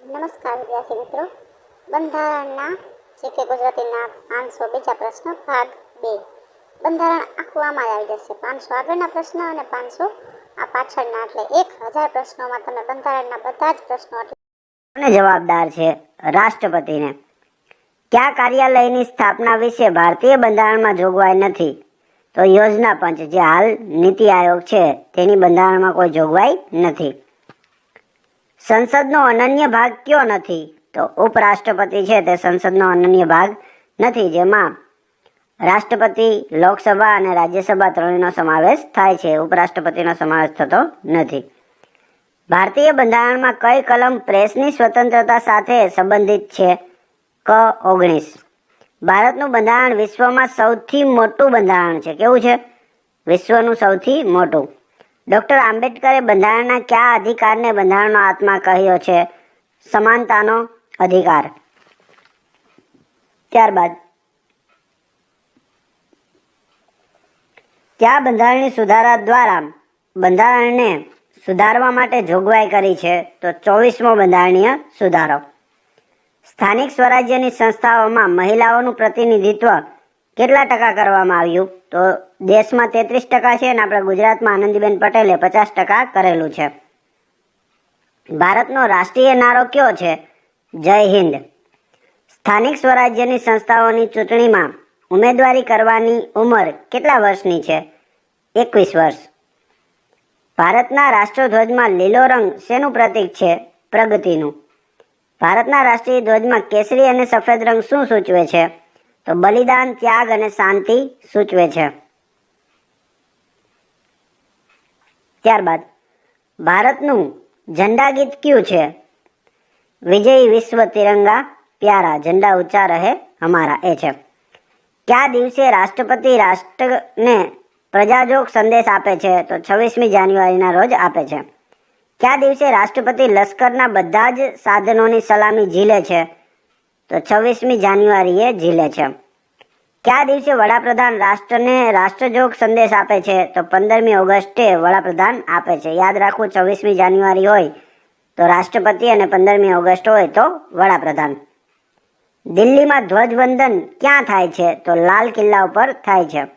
નમસ્કાર વિદ્યાર્થી મિત્રો, બંધારણના જીકે ગુજરાતીના 500 બીજા પ્રશ્ન ભાગ 2. બંધારણ આખું આમાં આવી જશે. 500 આગળના પ્રશ્ન અને 500 આ પાછળના, એટલે 1000 પ્રશ્નોમાં તમે બંધારણના બધા જ પ્રશ્નો જવાબદાર છે રાષ્ટ્રપતિને. કયા કાર્યાલયની સ્થાપના વિશે ભારતીય બંધારણમાં જોગવાઈ નથી? તો યોજના પંચ, જે હાલ નીતિ આયોગ છે, તેની બંધારણમાં કોઈ જોગવાઈ નથી. સંસદનો અનન્ય ભાગ કયો નથી? તો ઉપરાષ્ટ્રપતિ છે તે સંસદનો અનન્ય ભાગ નથી, જેમાં રાષ્ટ્રપતિ, લોકસભા અને રાજ્યસભા ત્રણેયનો સમાવેશ થાય છે. ઉપરાષ્ટ્રપતિનો સમાવેશ થતો નથી. ભારતીય બંધારણમાં કઈ કલમ પ્રેસની સ્વતંત્રતા સાથે સંબંધિત છે? ક 19. ભારતનું બંધારણ વિશ્વમાં સૌથી મોટું બંધારણ છે. કેવું છે? વિશ્વનું સૌથી મોટું. ડૉક્ટર આંબેડકરે બંધારણના કયા અધિકારને બંધારણનો આત્મા કહ્યો છે? સમાનતાનો અધિકાર. ત્યારબાદ કયા બંધારણીય સુધારા દ્વારા બંધારણને સુધારવા માટે જોગવાઈ કરી છે? તો 24મો બંધારણીય સુધારો. સ્થાનિક સ્વરાજ્યની સંસ્થાઓમાં મહિલાઓનું પ્રતિનિધિત્વ કેટલા ટકા કરવામાં આવ્યું? તો દેશમાં 33% છે અને આપણા ગુજરાતમાં આનંદીબેન પટેલે 50% કરેલું છે. ભારતનો રાષ્ટ્રીય નારો કયો છે? જય હિન્દ. સ્થાનિક સ્વરાજ્યની સંસ્થાઓની ચૂંટણીમાં ઉમેદવારી કરવાની ઉંમર કેટલા વર્ષની છે? 21 વર્ષ. ભારતના રાષ્ટ્રધ્વજમાં લીલો રંગ શેનું પ્રતીક છે? પ્રગતિનું. ભારતના રાષ્ટ્રીય ધ્વજમાં કેસરી અને સફેદ રંગ શું સૂચવે છે? તો બલિદાન, ત્યાગ અને શાંતિ સૂચવે છે. ત્યારબાદ ભારતનું ઝંડા ગીત કયું છે? વિજય વિશ્વ તિરંગા પ્યારા, ઝંડા ઊંચા રહે હમારા, એ છે. કયા દિવસે રાષ્ટ્રપતિ રાષ્ટ્રને પ્રજાજોગ સંદેશ આપે છે? તો 26મી જાન્યુઆરીના રોજ આપે છે. કયા દિવસે રાષ્ટ્રપતિ લશ્કરના બધા જ સાધનોની સલામી ઝીલે છે? તો 26મી જાન્યુઆરીએ ઝીલે છે. કયા દિવસે વડાપ્રધાન રાષ્ટ્રને રાષ્ટ્રજોગ સંદેશ આપે છે? તો 15મી ઓગસ્ટે વડાપ્રધાન આપે છે. યાદ રાખવું, 26મી જાન્યુઆરી હોય તો રાષ્ટ્રપતિ અને 15મી ઓગસ્ટ હોય તો વડાપ્રધાન. દિલ્હીમાં ધ્વજવંદન ક્યાં થાય છે? તો લાલ કિલ્લા ઉપર થાય છે.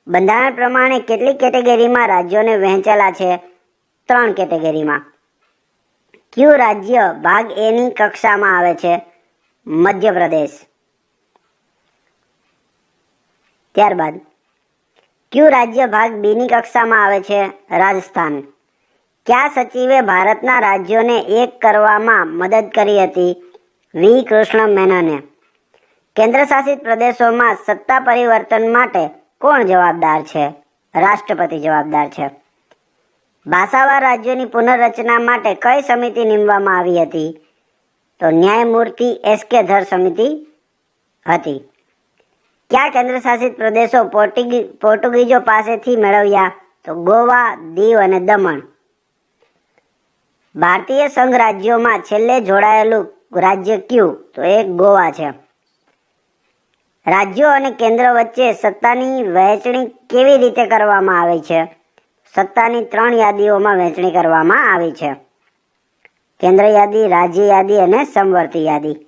બંધારણ પ્રમાણે કેટલી કેટેગરીમાં રાજ્યોને વહેંચેલા છે? 3 કેટેગરીમાં. કયું રાજ્ય ભાગ એ ની કક્ષામાં આવે છે? મધ્યપ્રદેશ. ત્યારબાદ કયું રાજ્ય ભાગ બી ની કક્ષામાં આવે છે? રાજસ્થાન. કયા સચિવે ભારતના રાજ્યોને એક કરવામાં મદદ કરી હતી? વી કૃષ્ણ મેનને. કેન્દ્ર શાસિત પ્રદેશોમાં સત્તા પરિવર્તન માટે કોણ જવાબદાર છે? રાષ્ટ્રપતિ જવાબદાર છે. ભાષાવાર રાજ્યોની પુનર્રચના માટે કઈ સમિતિ નીમવામાં આવી હતી? તો ન્યાયમૂર્તિ એસ.કે. ધર સમિતિ હતી. કયા કેન્દ્ર શાસિત પ્રદેશો પોર્ટુગીઝો પાસેથી મેળવ્યા? તો ગોવા, દીવ અને દમણ. ભારતીય સંઘ રાજ્યોમાં છેલ્લે જોડાયેલું રાજ્ય કયું? તો એ ગોવા છે. રાજ્યો અને કેન્દ્ર વચ્ચે સત્તાની વહેંચણી કેવી રીતે કરવામાં આવી છે? સત્તાની 3 યાદીઓમાં વહેંચણી કરવામાં આવી છે. કેન્દ્ર યાદી, રાજ્ય યાદી અને સમવર્તી યાદી.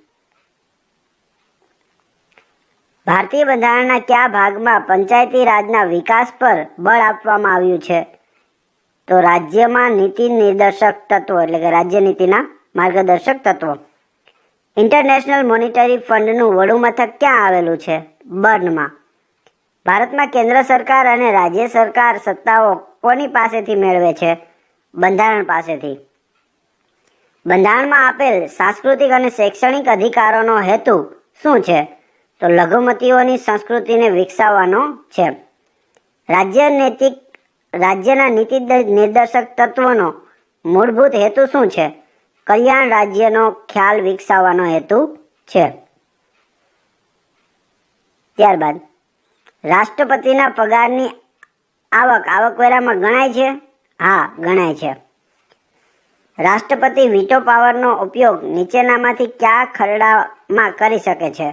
ભારતીય બંધારણના કયા ભાગમાં પંચાયતી રાજના વિકાસ પર બળ આપવામાં આવ્યું છે? તો રાજ્યમાં નીતિ નિર્દેશક તત્વો, એટલે કે રાજ્ય નીતિના માર્ગદર્શક તત્વો. ઇન્ટરનેશનલ મોનિટરી ફંડનું વડું મથક ક્યાં આવેલું છે? બર્નમાં. ભારતમાં કેન્દ્ર સરકાર અને રાજ્ય સરકાર સત્તાઓ કોની પાસેથી મેળવે છે? બંધારણ પાસેથી. બંધારણમાં આપેલ સાંસ્કૃતિક અને શૈક્ષણિક અધિકારોનો હેતુ શું છે? તો લઘુમતીઓની સંસ્કૃતિને વિકસાવવાનો છે. રાજ્યના નીતિ નિર્દેશક તત્વોનો મૂળભૂત હેતુ શું છે? કલ્યાણ રાજ્યનો ખ્યાલ વિકસાવવાનો હેતુ છે. ત્યારબાદ રાષ્ટ્રપતિના પગારની આવકવેરામાં ગણાય છે? હા, ગણાય છે. રાષ્ટ્રપતિ વીટો પાવરનો ઉપયોગ નીચેનામાંથી કયા ખરડામાં કરી શકે છે?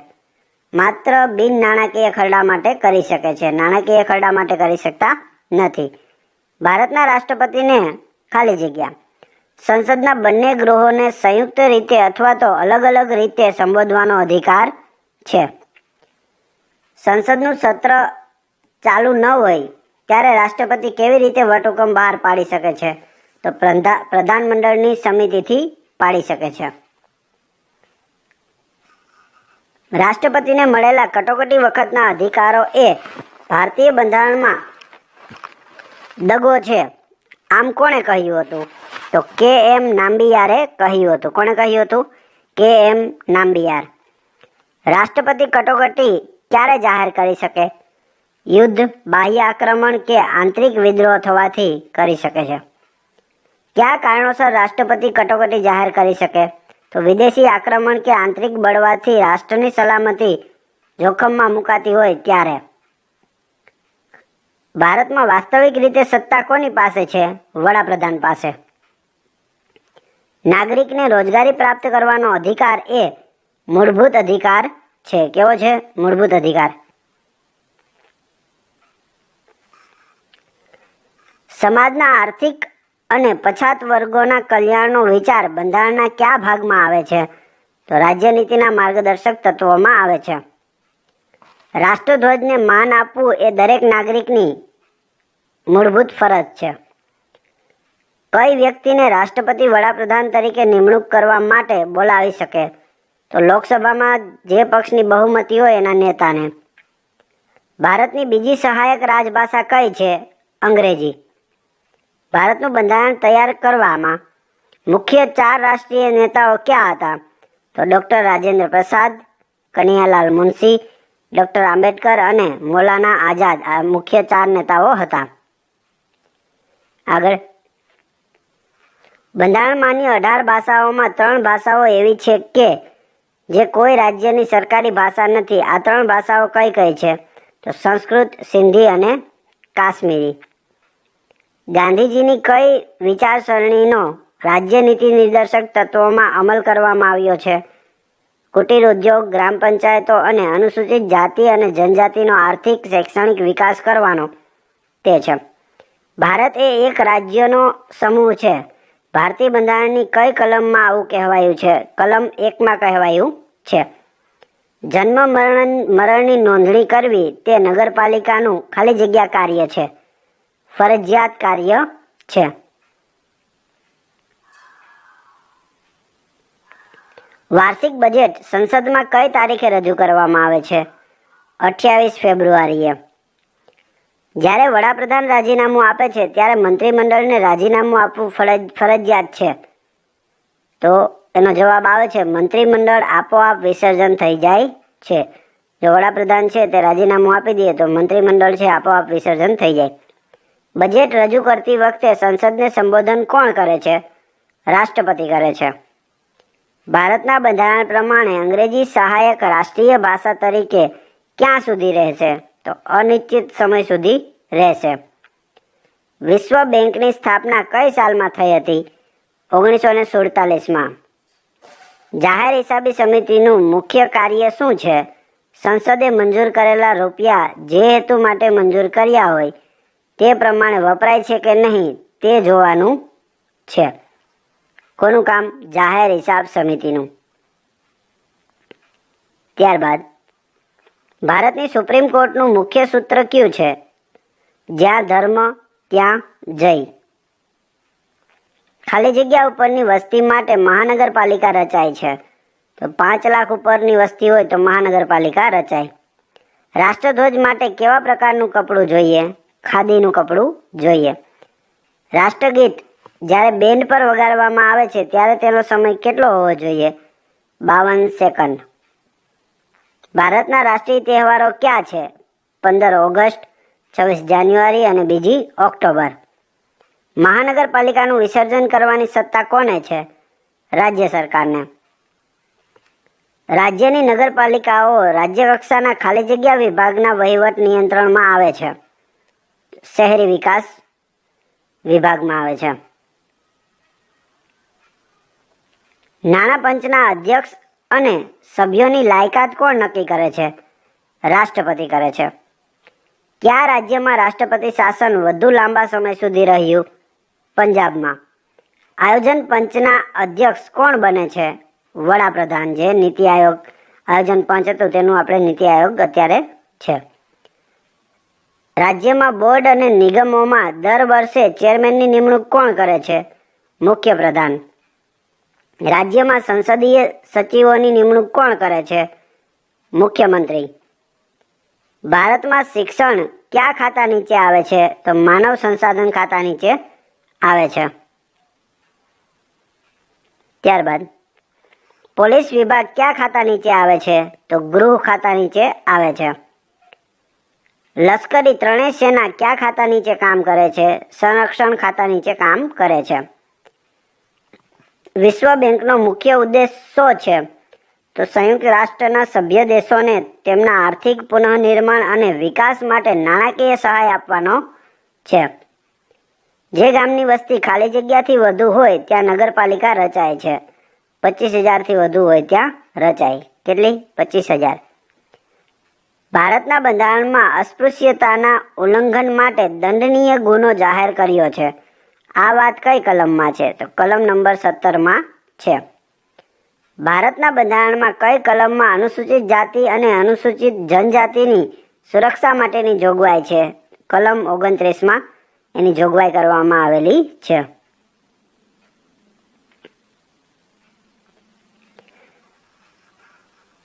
માત્ર બિન નાણાકીય ખરડા માટે કરી શકે છે. નાણાકીય ખરડા માટે કરી શકતા નથી. ભારતના રાષ્ટ્રપતિને ખાલી જગ્યા સંસદના બંને ગૃહોને સંયુક્ત રીતે અથવા તો અલગ અલગ રીતે સંબોધવાનો અધિકાર છે. સંસદનું સત્ર ચાલુ ન હોય ત્યારે રાષ્ટ્રપતિ કેવી રીતે વટહુકમ બહાર પાડી શકે છે? તો પ્રધાનમંડળની સમિતિથી પાડી શકે છે. રાષ્ટ્રપતિને મળેલા કટોકટી વખતના અધિકારો એ ભારતીય બંધારણમાં દગો છે, આમ કોણે કહ્યું હતું? તો કે.એમ. નામ્બિયારે કહ્યું હતું. કોણે કહ્યું હતું? કે.એમ. નામ્બિયાર. રાષ્ટ્રપતિ કટોકટી ક્યારે જાહેર કરી શકે? યુદ્ધ, બાહ્ય આક્રમણ કે આંતરિક વિદ્રોહ થવાથી કરી શકે છે. કયા કારણોસર રાષ્ટ્રપતિ કટોકટી જાહેર કરી શકે? તો વિદેશી આક્રમણ કે આંતરિક બળવાથી રાષ્ટ્રની સલામતી જોખમમાં મુકાતી હોય ત્યારે. ભારતમાં વાસ્તવિક રીતે સત્તા કોની પાસે છે? વડાપ્રધાન પાસે. નાગરિકને રોજગારી પ્રાપ્ત કરવાનો અધિકાર એ મૂળભૂત અધિકાર છે. કેવો છે? મૂળભૂત અધિકાર. સમાજના આર્થિક અને પછાત વર્ગોના કલ્યાણનો વિચાર બંધારણના કયા ભાગમાં આવે છે? તો રાજ્યનીતિના માર્ગદર્શક તત્વોમાં આવે છે. રાષ્ટ્રધ્વજને માન આપવું એ દરેક નાગરિકની મૂળભૂત ફરજ છે. કઈ વ્યક્તિને રાષ્ટ્રપતિ વડાપ્રધાન તરીકે નિમણૂક કરવા માટે બોલાવી શકે? તો લોકસભામાં જે પક્ષની બહુમતી હોય એના નેતાને. ભારતની બીજી સહાયક રાજભાષા કઈ છે? અંગ્રેજી. ભારતનું બંધારણ તૈયાર કરવામાં મુખ્ય 4 રાષ્ટ્રીય નેતાઓ ક્યાં હતા? તો ડૉક્ટર રાજેન્દ્ર પ્રસાદ, કનૈયાલાલ મુનશી, ડૉક્ટર આંબેડકર અને મૌલાના આઝાદ. આ મુખ્ય 4 નેતાઓ હતા. આગળ, બંધારણમાંની 18 ભાષાઓમાં 3 ભાષાઓ એવી છે કે જે કોઈ રાજ્યની સરકારી ભાષા નથી. આ 3 ભાષાઓ કઈ કઈ છે? તો સંસ્કૃત, સિંધી અને કાશ્મીરી. ગાંધીજીની કઈ વિચારસરણીનો રાજ્ય નીતિ નિર્દેશક તત્વોમાં અમલ કરવામાં આવ્યો છે? કુટીર ઉદ્યોગ, ગ્રામ પંચાયતો અને અનુસૂચિત જાતિ અને જનજાતિનો આર્થિક શૈક્ષણિક વિકાસ કરવાનો તે છે. ભારત એ એક રાજ્યનો સમૂહ છે. ભારતીય બંધારણની કઈ કલમમાં આવું કહેવાયું છે? કલમ 1માં કહેવાયું છે. જન્મ મરણની નોંધણી કરવી તે નગરપાલિકાનું ખાલી જગ્યા કાર્ય છે, ફરજિયાત કાર્ય છે. વાર્ષિક બજેટ સંસદમાં કઈ તારીખે રજૂ કરવામાં આવે છે? 28 ફેબ્રુઆરીએ. જ્યારે વડાપ્રધાન રાજીનામું આપે છે ત્યારે મંત્રીમંડળને રાજીનામું આપવું ફરજિયાત છે. તો એનો જવાબ આવે છે મંત્રીમંડળ આપોઆપ વિસર્જન થઈ જાય છે. જો વડાપ્રધાન છે તે રાજીનામું આપી દે તો મંત્રીમંડળ છે આપોઆપ વિસર્જન થઈ જાય. બજેટ રજૂ કરતી વખતે સંસદને સંબોધન કોણ કરે છે? રાષ્ટ્રપતિ કરે છે. ભારતના બંધારણ પ્રમાણે અંગ્રેજી સહાયક રાષ્ટ્રીય ભાષા તરીકે ક્યાં સુધી રહેશે? તો અનિશ્ચિત સમય સુધી રહેશે. વિશ્વ બેંકની સ્થાપના કઈ સાલમાં થઈ હતી? 1947માં. જાહેર હિસાબી સમિતિનું મુખ્ય કાર્ય શું છે? સંસદે મંજૂર કરેલા રૂપિયા જે હેતુ માટે મંજૂર કર્યા હોય તે પ્રમાણે વપરાય છે કે નહીં તે જોવાનું છે. કોનું કામ? જાહેર હિસાબ સમિતિનું. ત્યારબાદ ભારતની સુપ્રીમ કોર્ટનું મુખ્ય સૂત્ર કયું છે? જ્યાં ધર્મ ત્યાં જય. ખાલી જગ્યા ઉપરની વસ્તી માટે મહાનગરપાલિકા રચાય છે. તો 5 લાખ ઉપરની વસ્તી હોય તો મહાનગરપાલિકા રચાય. રાષ્ટ્રધ્વજ માટે કેવા પ્રકારનું કપડું જોઈએ? ખાદીનું કપડું જોઈએ. રાષ્ટ્રગીત જ્યારે બેન્ડ પર વગાડવામાં આવે છે ત્યારે તેનો સમય કેટલો હોવો જોઈએ? 52 સેકન્ડ. ભારતના રાષ્ટ્રીય તહેવારો ક્યાં છે? 15 ઓગસ્ટ, 26 જાન્યુઆરી અને 2 ઓક્ટોબર. મહાનગરપાલિકાનું વિસર્જન કરવાની સત્તા કોને છે? રાજ્ય સરકારને. રાજ્યની નગરપાલિકાઓ રાજ્ય કક્ષાના ખાલી જગ્યા વિભાગના વહીવટ નિયંત્રણમાં આવે છે. શહેરી વિકાસ વિભાગમાં આવે છે. નાણાં પંચના અધ્યક્ષ અને સભ્યોની લાયકાત કોણ નક્કી કરે છે? રાષ્ટ્રપતિ કરે છે. કયા રાજ્યમાં રાષ્ટ્રપતિ શાસન વધુ લાંબા સમય સુધી રહ્યું? પંજાબમાં. આયોજન પંચના અધ્યક્ષ કોણ બને છે? વડાપ્રધાન. જે નીતિ આયોગ આયોજન પંચ હતું તેનું આપણે નીતિ આયોગ અત્યારે છે. રાજ્યમાં બોર્ડ અને નિગમોમાં દર વર્ષે ચેરમેનની નિમણૂક કોણ કરે છે? મુખ્ય પ્રધાન. રાજ્યમાં સંસદીય સચિવોની નિમણૂક કોણ કરે છે? મુખ્યમંત્રી. ભારતમાં શિક્ષણ કયા ખાતા નીચે આવે છે? તો માનવ સંસાધન ખાતા નીચે આવે છે. ત્યારબાદ પોલીસ વિભાગ કયા ખાતા નીચે આવે છે? તો ગૃહ ખાતા નીચે આવે છે. લશ્કરી ત્રણેય સેના કયા ખાતા નીચે કામ કરે છે? સંરક્ષણ ખાતા નીચે કામ કરે છે. વિશ્વ બેંકનો મુખ્ય ઉદ્દેશ શું છે? તો સંયુક્ત રાષ્ટ્રના સભ્ય દેશોને તેમના આર્થિક પુનઃનિર્માણ અને વિકાસ માટે નાણાકીય સહાય આપવાનો છે. જે ગામની વસ્તી ખાલી જગ્યાથી વધુ હોય ત્યાં નગરપાલિકા રચાય છે. 25,000થી વધુ હોય ત્યાં રચાય. કેટલી? 25,000. ભારતના બંધારણમાં અસ્પૃશ્યતાના ઉલ્લંઘન માટે દંડનીય ગુનો જાહેર કર્યો છે. આ વાત કઈ કલમમાં છે? તો કલમ નંબર 17માં છે. ભારતના બંધારણમાં કઈ કલમમાં અનુસૂચિત જાતિ અને અનુસૂચિત જનજાતિની સુરક્ષા માટેની જોગવાઈ છે? કલમ 29માં એની જોગવાઈ કરવામાં આવેલી છે.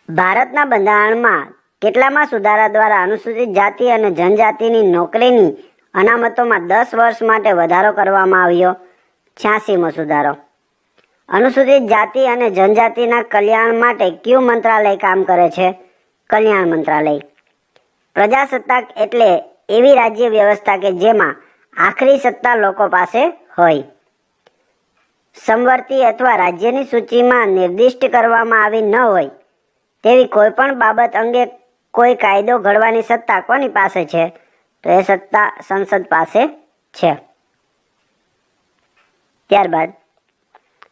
ભારતના બંધારણમાં કેટલામાં સુધારા દ્વારા અનુસૂચિત જાતિ અને જનજાતિની નોકરીની અનામતોમાં 10 વર્ષ માટે વધારો કરવામાં આવ્યો? 86મો સુધારો. અનુસૂચિત જાતિ અને જનજાતિના કલ્યાણ માટે કયું મંત્રાલય કામ કરે છે? કલ્યાણ મંત્રાલય. પ્રજાસત્તાક એટલે એવી રાજ્ય વ્યવસ્થા કે જેમાં આખરી સત્તા લોકો પાસે હોય. સમવર્તી અથવા રાજ્યની સૂચિમાં નિર્દિષ્ટ કરવામાં આવી ન હોય તેવી કોઈ પણ બાબત અંગે કોઈ કાયદો ઘડવાની સત્તા કોની પાસે છે? તો એ સત્તા સંસદ પાસે છે. ત્યારબાદ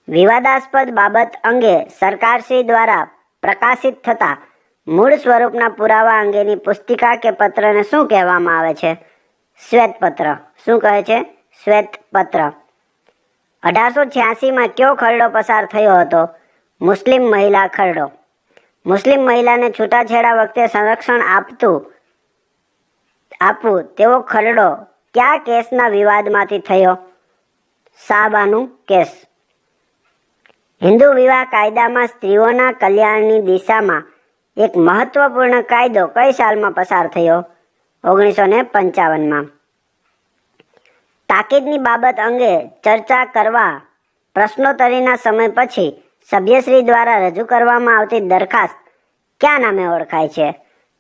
વિવાદાસ્પદ બાબત અંગે સરકારશ્રી દ્વારા પ્રકાશિત થતા મૂળ સ્વરૂપના પુરાવા અંગેની પુસ્તિકા કે પત્રને શું કહેવામાં આવે છે? શ્વેતપત્ર. શું કહે છે? શ્વેતપત્ર. 1886માં કયો ખરડો પસાર થયો હતો? મુસ્લિમ મહિલા ખરડો. મુસ્લિમ મહિલાને છૂટાછેડા વખતે સંરક્ષણ આપવું તેવો ખરડો કયા કેસના વિવાદમાંથી થયો? શાહબાનુ કેસ. હિન્દુ વિવાહ કાયદામાં સ્ત્રીઓના કલ્યાણની દિશામાં એક મહત્વપૂર્ણ કાયદો કઈ સાલમાં પસાર થયો? 1955માં. તાકીદની બાબત અંગે ચર્ચા કરવા પ્રશ્નોત્તરીના સમય પછી સભ્યશ્રી દ્વારા રજૂ કરવામાં આવતી દરખાસ્ત કયા નામે ઓળખાય છે?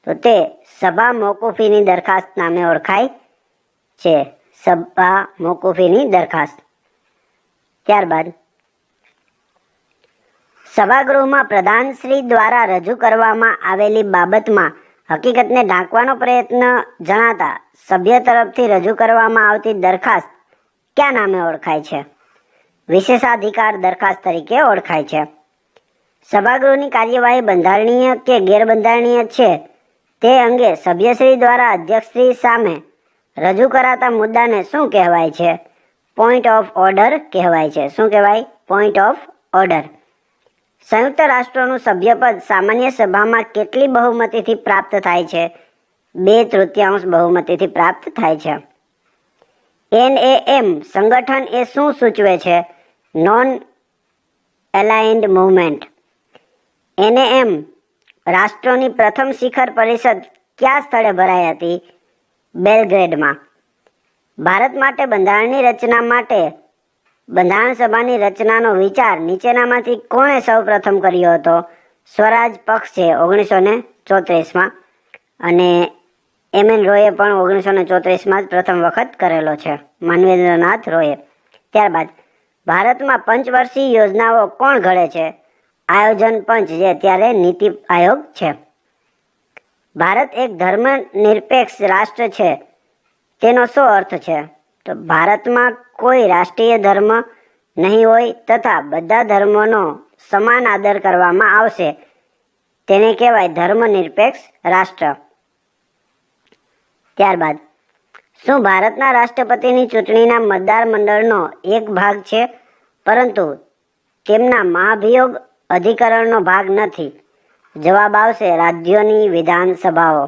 તો તે સભા મોકૂફીની દરખાસ્ત નામે ઓળખાય છે. સભા મોકૂફીની દરખાસ્ત. ત્યારબાદ સભાગૃહમાં પ્રધાનશ્રી દ્વારા રજૂ કરવામાં આવેલી બાબતમાં હકીકતને ઢાંકવાનો પ્રયત્ન જણાતા સભ્ય તરફથી રજૂ કરવામાં આવતી દરખાસ્ત કયા નામે ઓળખાય છે? વિશેષાધિકાર દરખાસ્ત તરીકે ઓળખાય છે. સભાગૃહની કાર્યવાહી બંધારણીય કે ગેરબંધારણીય છે તે અંગે સભ્યશ્રી દ્વારા અધ્યક્ષશ્રી સામે રજૂ કરાતા મુદ્દાને શું કહેવાય છે? પોઈન્ટ ઓફ ઓર્ડર કહેવાય છે. શું કહેવાય? Point of order. સંયુક્ત રાષ્ટ્રોનું સભ્યપદ સામાન્ય સભામાં કેટલી બહુમતીથી પ્રાપ્ત થાય છે? 2/3 બહુમતીથી પ્રાપ્ત થાય છે. NAM સંગઠન એ શું સૂચવે છે? Non aligned movement. NAM રાષ્ટ્રોની પ્રથમ શિખર પરિષદ કયા સ્થળે ભરાઈ હતી? બેલગ્રેડમાં. ભારત માટે બંધારણની રચના માટે બંધારણ સભાની રચનાનો વિચાર નીચેનામાંથી કોણે સૌપ્રથમ કર્યો હતો? સ્વરાજ પક્ષ છે 1934માં અને MN રોયે પણ 1934માં જ પ્રથમ વખત કરેલો છે. માનવેન્દ્રનાથ રોયે. ત્યારબાદ ભારતમાં પંચવર્ષીય યોજનાઓ કોણ ઘડે છે? આયોજન પંચ, જે અત્યારે નીતિ આયોગ છે. ભારત એક ધર્મનિરપેક્ષ રાષ્ટ્ર છે તેનો શું અર્થ છે? તો ભારતમાં કોઈ રાષ્ટ્રીય ધર્મ નહીં હોય તથા બધા ધર્મોનો સમાન આદર કરવામાં આવશે તેને કહેવાય ધર્મનિરપેક્ષ રાષ્ટ્ર. ત્યારબાદ શું ભારતના રાષ્ટ્રપતિની ચૂંટણીના મતદાર મંડળનો એક ભાગ છે પરંતુ તેમના મહાભિયોગ અધિકરણનો ભાગ નથી. જવાબ આવશે રાજ્યોની વિધાનસભાઓ,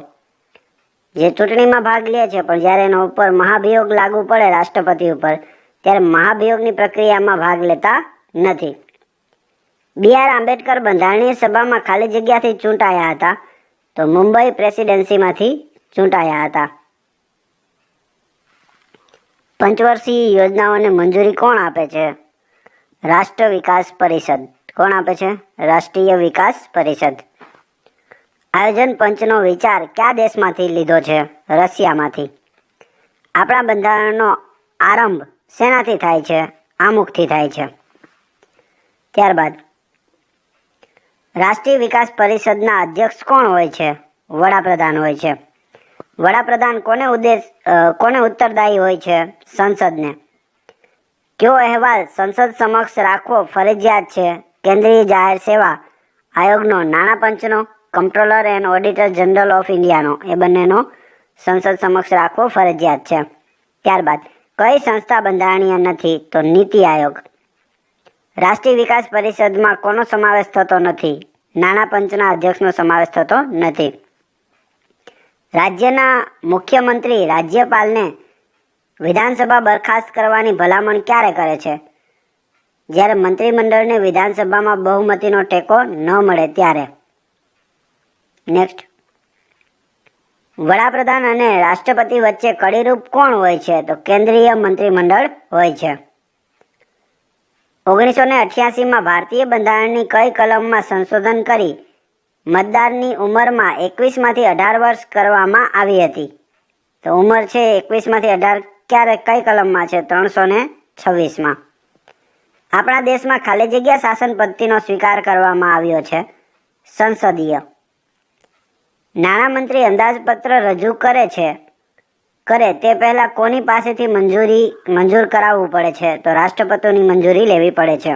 જે ચૂંટણીમાં ભાગ લે છે, પણ જ્યારે એના ઉપર મહાભિયોગ લાગુ પડે રાષ્ટ્રપતિ ઉપર, ત્યારે મહાભિયોગની પ્રક્રિયામાં ભાગ લેતા નથી. B.R. આંબેડકર બંધારણીય સભામાં ખાલી જગ્યાથી ચૂંટાયા હતા, તો મુંબઈ પ્રેસિડેન્સીમાંથી ચૂંટાયા હતા. પંચવર્ષીય યોજનાઓને મંજૂરી કોણ આપે છે? રાષ્ટ્ર વિકાસ પરિષદ. કોણ આપે છે? રાષ્ટ્રીય વિકાસ પરિષદ. આયોજન પંચનો વિચાર કયા દેશમાંથી લીધો છે? રશિયામાંથી. આપણા બંધારણનો આરંભ શેનાથી થાય છે? આમુખથી થાય છે. ત્યારબાદ રાષ્ટ્રીય વિકાસ પરિષદના અધ્યક્ષ કોણ હોય છે? વડાપ્રધાન હોય છે. વડાપ્રધાન કોને ઉત્તરદાયી હોય છે? સંસદને. કયો અહેવાલ સંસદ સમક્ષ રાખવો ફરજિયાત છે? કેન્દ્રીય જાહેર સેવા આયોગનો, નાણાં પંચનો, કમ્પ્ટ્રોલર એન્ડ ઓડિટર જનરલ ઓફ ઇન્ડિયાનો, એ બંનેનો સંસદ સમક્ષ રાખવો ફરજિયાત છે. ત્યારબાદ કઈ સંસ્થા બંધારણીય નથી? તો નીતિ આયોગ. રાષ્ટ્રીય વિકાસ પરિષદમાં કોનો સમાવેશ થતો નથી? નાણાં પંચના અધ્યક્ષનો સમાવેશ થતો નથી. રાજ્યના મુખ્યમંત્રી રાજ્યપાલને વિધાનસભા બરખાસ્ત કરવાની ભલામણ ક્યારે કરે છે? જ્યારે મંત્રીમંડળને વિધાનસભામાં બહુમતીનો ટેકો ન મળે ત્યારે. નેક્સ્ટ, વડાપ્રધાન અને રાષ્ટ્રપતિ વચ્ચે કડીરૂપ કોણ હોય છે? તો કેન્દ્રીય મંત્રીમંડળ હોય છે. 1988માં ભારતીય બંધારણની કઈ કલમમાં સંશોધન કરી મતદારની ઉંમરમાં 21માંથી 18 વર્ષ કરવામાં આવી હતી? તો ઉંમર છે 21માંથી 18 ક્યારે, કઈ કલમમાં છે? 326માં. આપણા દેશમાં ખાલી જગ્યા શાસન પદ્ધતિનો સ્વીકાર કરવામાં આવ્યો છે? સંસદીય. નાણામંત્રી અંદાજપત્ર રજૂ કરે તે પહેલા કોની પાસેથી મંજૂર કરાવવું પડે છે? તો રાષ્ટ્રપતિની મંજૂરી લેવી પડે છે.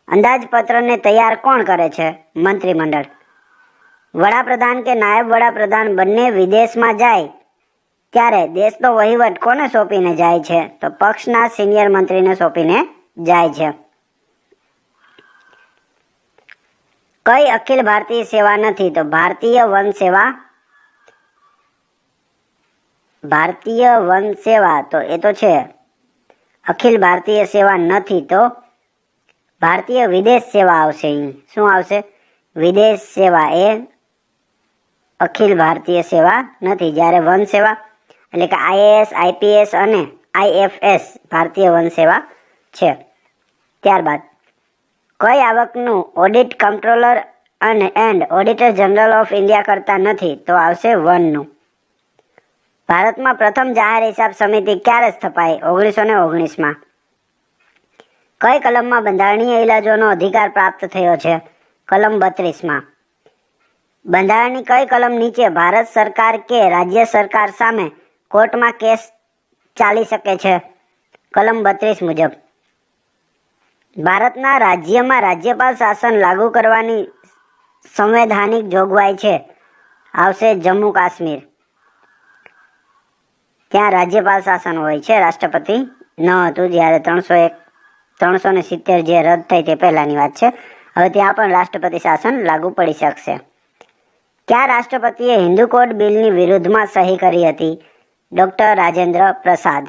અંદાજપત્રને તૈયાર કોણ કરે છે? મંત્રીમંડળ. વડાપ્રધાન કે નાયબ વડાપ્રધાન બંને વિદેશમાં જાય ત્યારે દેશનો વહીવટ કોને સોંપીને જાય છે? તો પક્ષના સિનિયર મંત્રીને સોંપીને જાય છે. કઈ અખિલ ભારતીય સેવા નથી? તો ભારતીય વન સેવા. તો એ તો છે અખિલ ભારતીય સેવા નથી, તો ભારતીય વિદેશ સેવા આવશે. શું આવશે? વિદેશ સેવા એ અખિલ ભારતીય સેવા નથી. જ્યારે વન સેવા એટલે કે IAS, IPS અને IFS ભારતીય વન સેવા છે. ત્યારબાદ કઈ આવકનું audit comptroller and auditor general of India કરતા નથી? તો આવશે વનનું. ભારતમાં પ્રથમ જાહેર હિસાબ સમિતિ ક્યારે સ્થપાઈ? 1919માં. કઈ કલમમાં બંધારણીય ઇલાજોનો અધિકાર પ્રાપ્ત થયો છે? કલમ 32માં. બંધારણની કઈ કલમ નીચે ભારત સરકાર કે રાજ્ય સરકાર સામે કોર્ટમાં કેસ ચાલી શકે છે? કલમ 32 મુજબ. ભારતના રાજ્યમાં રાજ્યપાલ શાસન લાગુ કરવાની સંવૈધાનિક જોગવાઈ છે? આવશે જમ્મુ કાશ્મીર. ત્યાં રાજ્યપાલ શાસન હોય છે, રાષ્ટ્રપતિ ન હતું. જ્યારે 370 જે રદ થઈ તે પહેલાની વાત છે. હવે ત્યાં પણ રાષ્ટ્રપતિ શાસન લાગુ પડી શકશે. કયા રાષ્ટ્રપતિએ હિન્દુ કોડ બિલની વિરુદ્ધમાં સહી કરી હતી? ડોક્ટર રાજેન્દ્ર પ્રસાદ.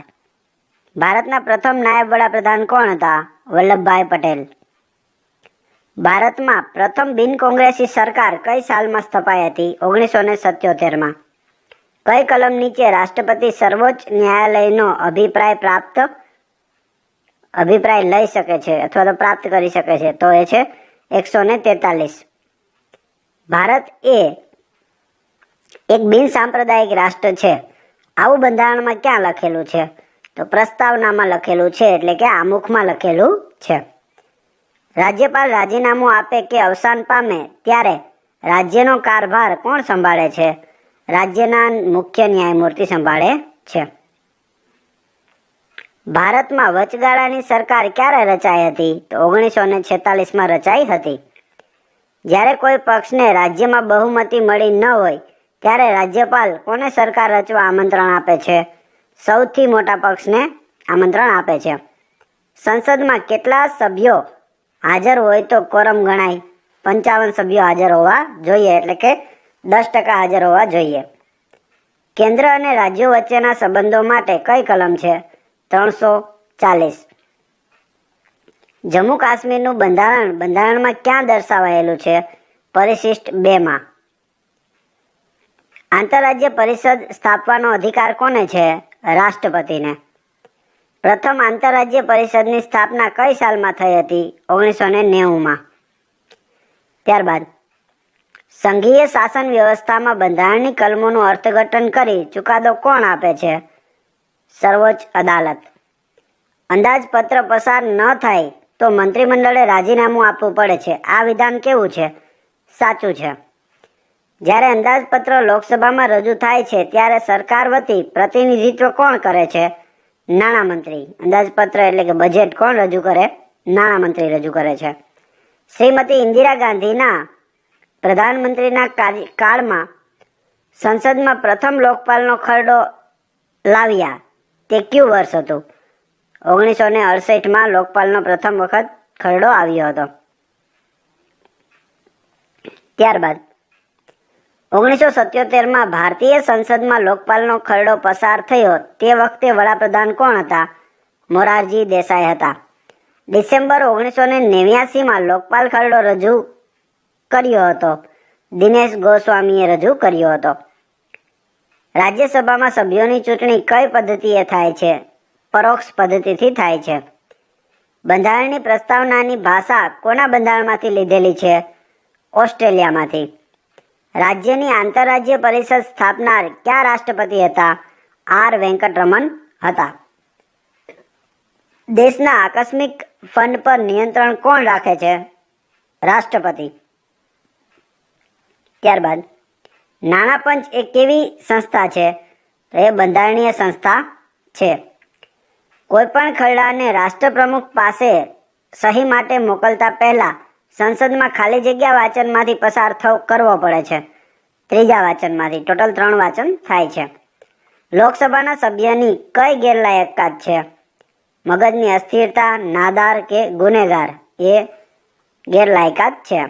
ભારતના પ્રથમ નાયબ વડાપ્રધાન કોણ હતા? વલ્લભભાઈ પટેલ. ભારતમાં પ્રથમ બિન કોંગ્રેસી સરકાર કઈ સાલમાં સ્થપાઈ હતી? 1977માં. કઈ કલમ નીચે રાષ્ટ્રપતિ સર્વોચ્ચ ન્યાયાલયનો અભિપ્રાય લઈ શકે છે અથવા તો પ્રાપ્ત કરી શકે છે? તો એ છે 143. ભારત એ એક બિન સાંપ્રદાયિક રાષ્ટ્ર છે. આવું બંધારણમાં ક્યાં લખેલું છે? તો પ્રસ્તાવનામાં લખેલું છે, એટલે કે આમુખમાં લખેલું છે. રાજ્યપાલ રાજીનામું આપે કે અવસાન પામે ત્યારે રાજ્યનો કારભાર કોણ સંભાળે છે? રાજ્યના મુખ્ય ન્યાયમૂર્તિ સંભાળે છે. ભારતમાં વચગાળાની સરકાર ક્યારે રચાઈ હતી? તો 1946માં રચાઈ હતી. જ્યારે કોઈ પક્ષને રાજ્યમાં બહુમતી મળી ન હોય ત્યારે રાજ્યપાલ કોને સરકાર રચવા આમંત્રણ આપે છે? સૌથી મોટા પક્ષને આમંત્રણ આપે છે. સંસદમાં કેટલા સભ્યો હાજર હોય તો કોરમ ગણાય? 55 સભ્યો હાજર હોવા જોઈએ, એટલે કે 10% હાજર હોવા જોઈએ. કેન્દ્ર અને રાજ્યો વચ્ચેના સંબંધો માટે કઈ કલમ છે? 340. જમ્મુ કાશ્મીરનું બંધારણમાં ક્યાં દર્શાવાયેલું છે? પરિશિષ્ટ 2માં. આંતરરાજ્ય પરિષદ સ્થાપવાનો અધિકાર કોને છે? રાષ્ટ્રપતિને. પ્રથમ આંતરરાજ્ય પરિષદની સ્થાપના કઈ સાલમાં થઈ હતી? 1990માં. ત્યારબાદ સંઘીય શાસન વ્યવસ્થામાં બંધારણની કલમોનું અર્થઘટન કરી ચુકાદો કોણ આપે છે? સર્વોચ્ચ અદાલત. અંદાજપત્ર પસાર ન થાય તો મંત્રીમંડળે રાજીનામું આપવું પડે છે. આ વિધાન કેવું છે? સાચું છે. જ્યારે અંદાજપત્ર લોકસભામાં રજૂ થાય છે ત્યારે સરકાર વતી પ્રતિનિધિત્વ કોણ કરે છે? નાણામંત્રી. અંદાજપત્ર એટલે કે બજેટ કોણ રજૂ કરે? નાણામંત્રી રજૂ કરે છે. શ્રીમતી ઇન્દિરા ગાંધીના પ્રધાનમંત્રીના કાળમાં સંસદમાં પ્રથમ લોકપાલનો ખરડો લાવ્યા તે કયું વર્ષ હતું? 1968માં લોકપાલનો પ્રથમ વખત ખરડો આવ્યો હતો. ત્યારબાદ 1977માં ભારતીય સંસદમાં લોકપાલનો ખરડો પસાર થયો તે વખતે વડાપ્રધાન કોણ હતા? મોરારજી દેસાઈ હતા. ડિસેમ્બર 1989માં લોકપાલ ખરડો રજૂ કર્યો હતો. દિનેશ ગોસ્વામીએ રજૂ કર્યો હતો. રાજ્યસભામાં સભ્યોની ચૂંટણી કઈ પદ્ધતિએ થાય છે? પરોક્ષ પદ્ધતિથી થાય છે. બંધારણની પ્રસ્તાવનાની ભાષા કોના બંધારણમાંથી લીધેલી છે? ઓસ્ટ્રેલિયામાંથી. રાજ્યની આંતરરાજ્ય પરિષદ સ્થાપનાર કયા રાષ્ટ્રપતિ હતા? આર વેંકટરમણ હતા. દેશના આકસ્મિક ફંડ પર નિયંત્રણ કોણ રાખે છે? રાષ્ટ્રપતિ. ત્યારબાદ નાણાપંચ એ કેવી સંસ્થા છે? તો એ બંધારણીય સંસ્થા છે. કોઈપણ ખરડાને રાષ્ટ્રપ્રમુખ પાસે સહી માટે મોકલતા પહેલા સંસદમાં ખાલી જગ્યા વાંચનમાંથી પસાર કરવો પડે છે. ત્રીજા વાંચનમાંથી. ટોટલ 3 વાંચન થાય છે. લોકસભાના સભ્યની કઈ ગેરલાયકાત છે? મગજની અસ્થિરતા, નાદાર કે ગુનેગાર? એ ગેરલાયકાત છે.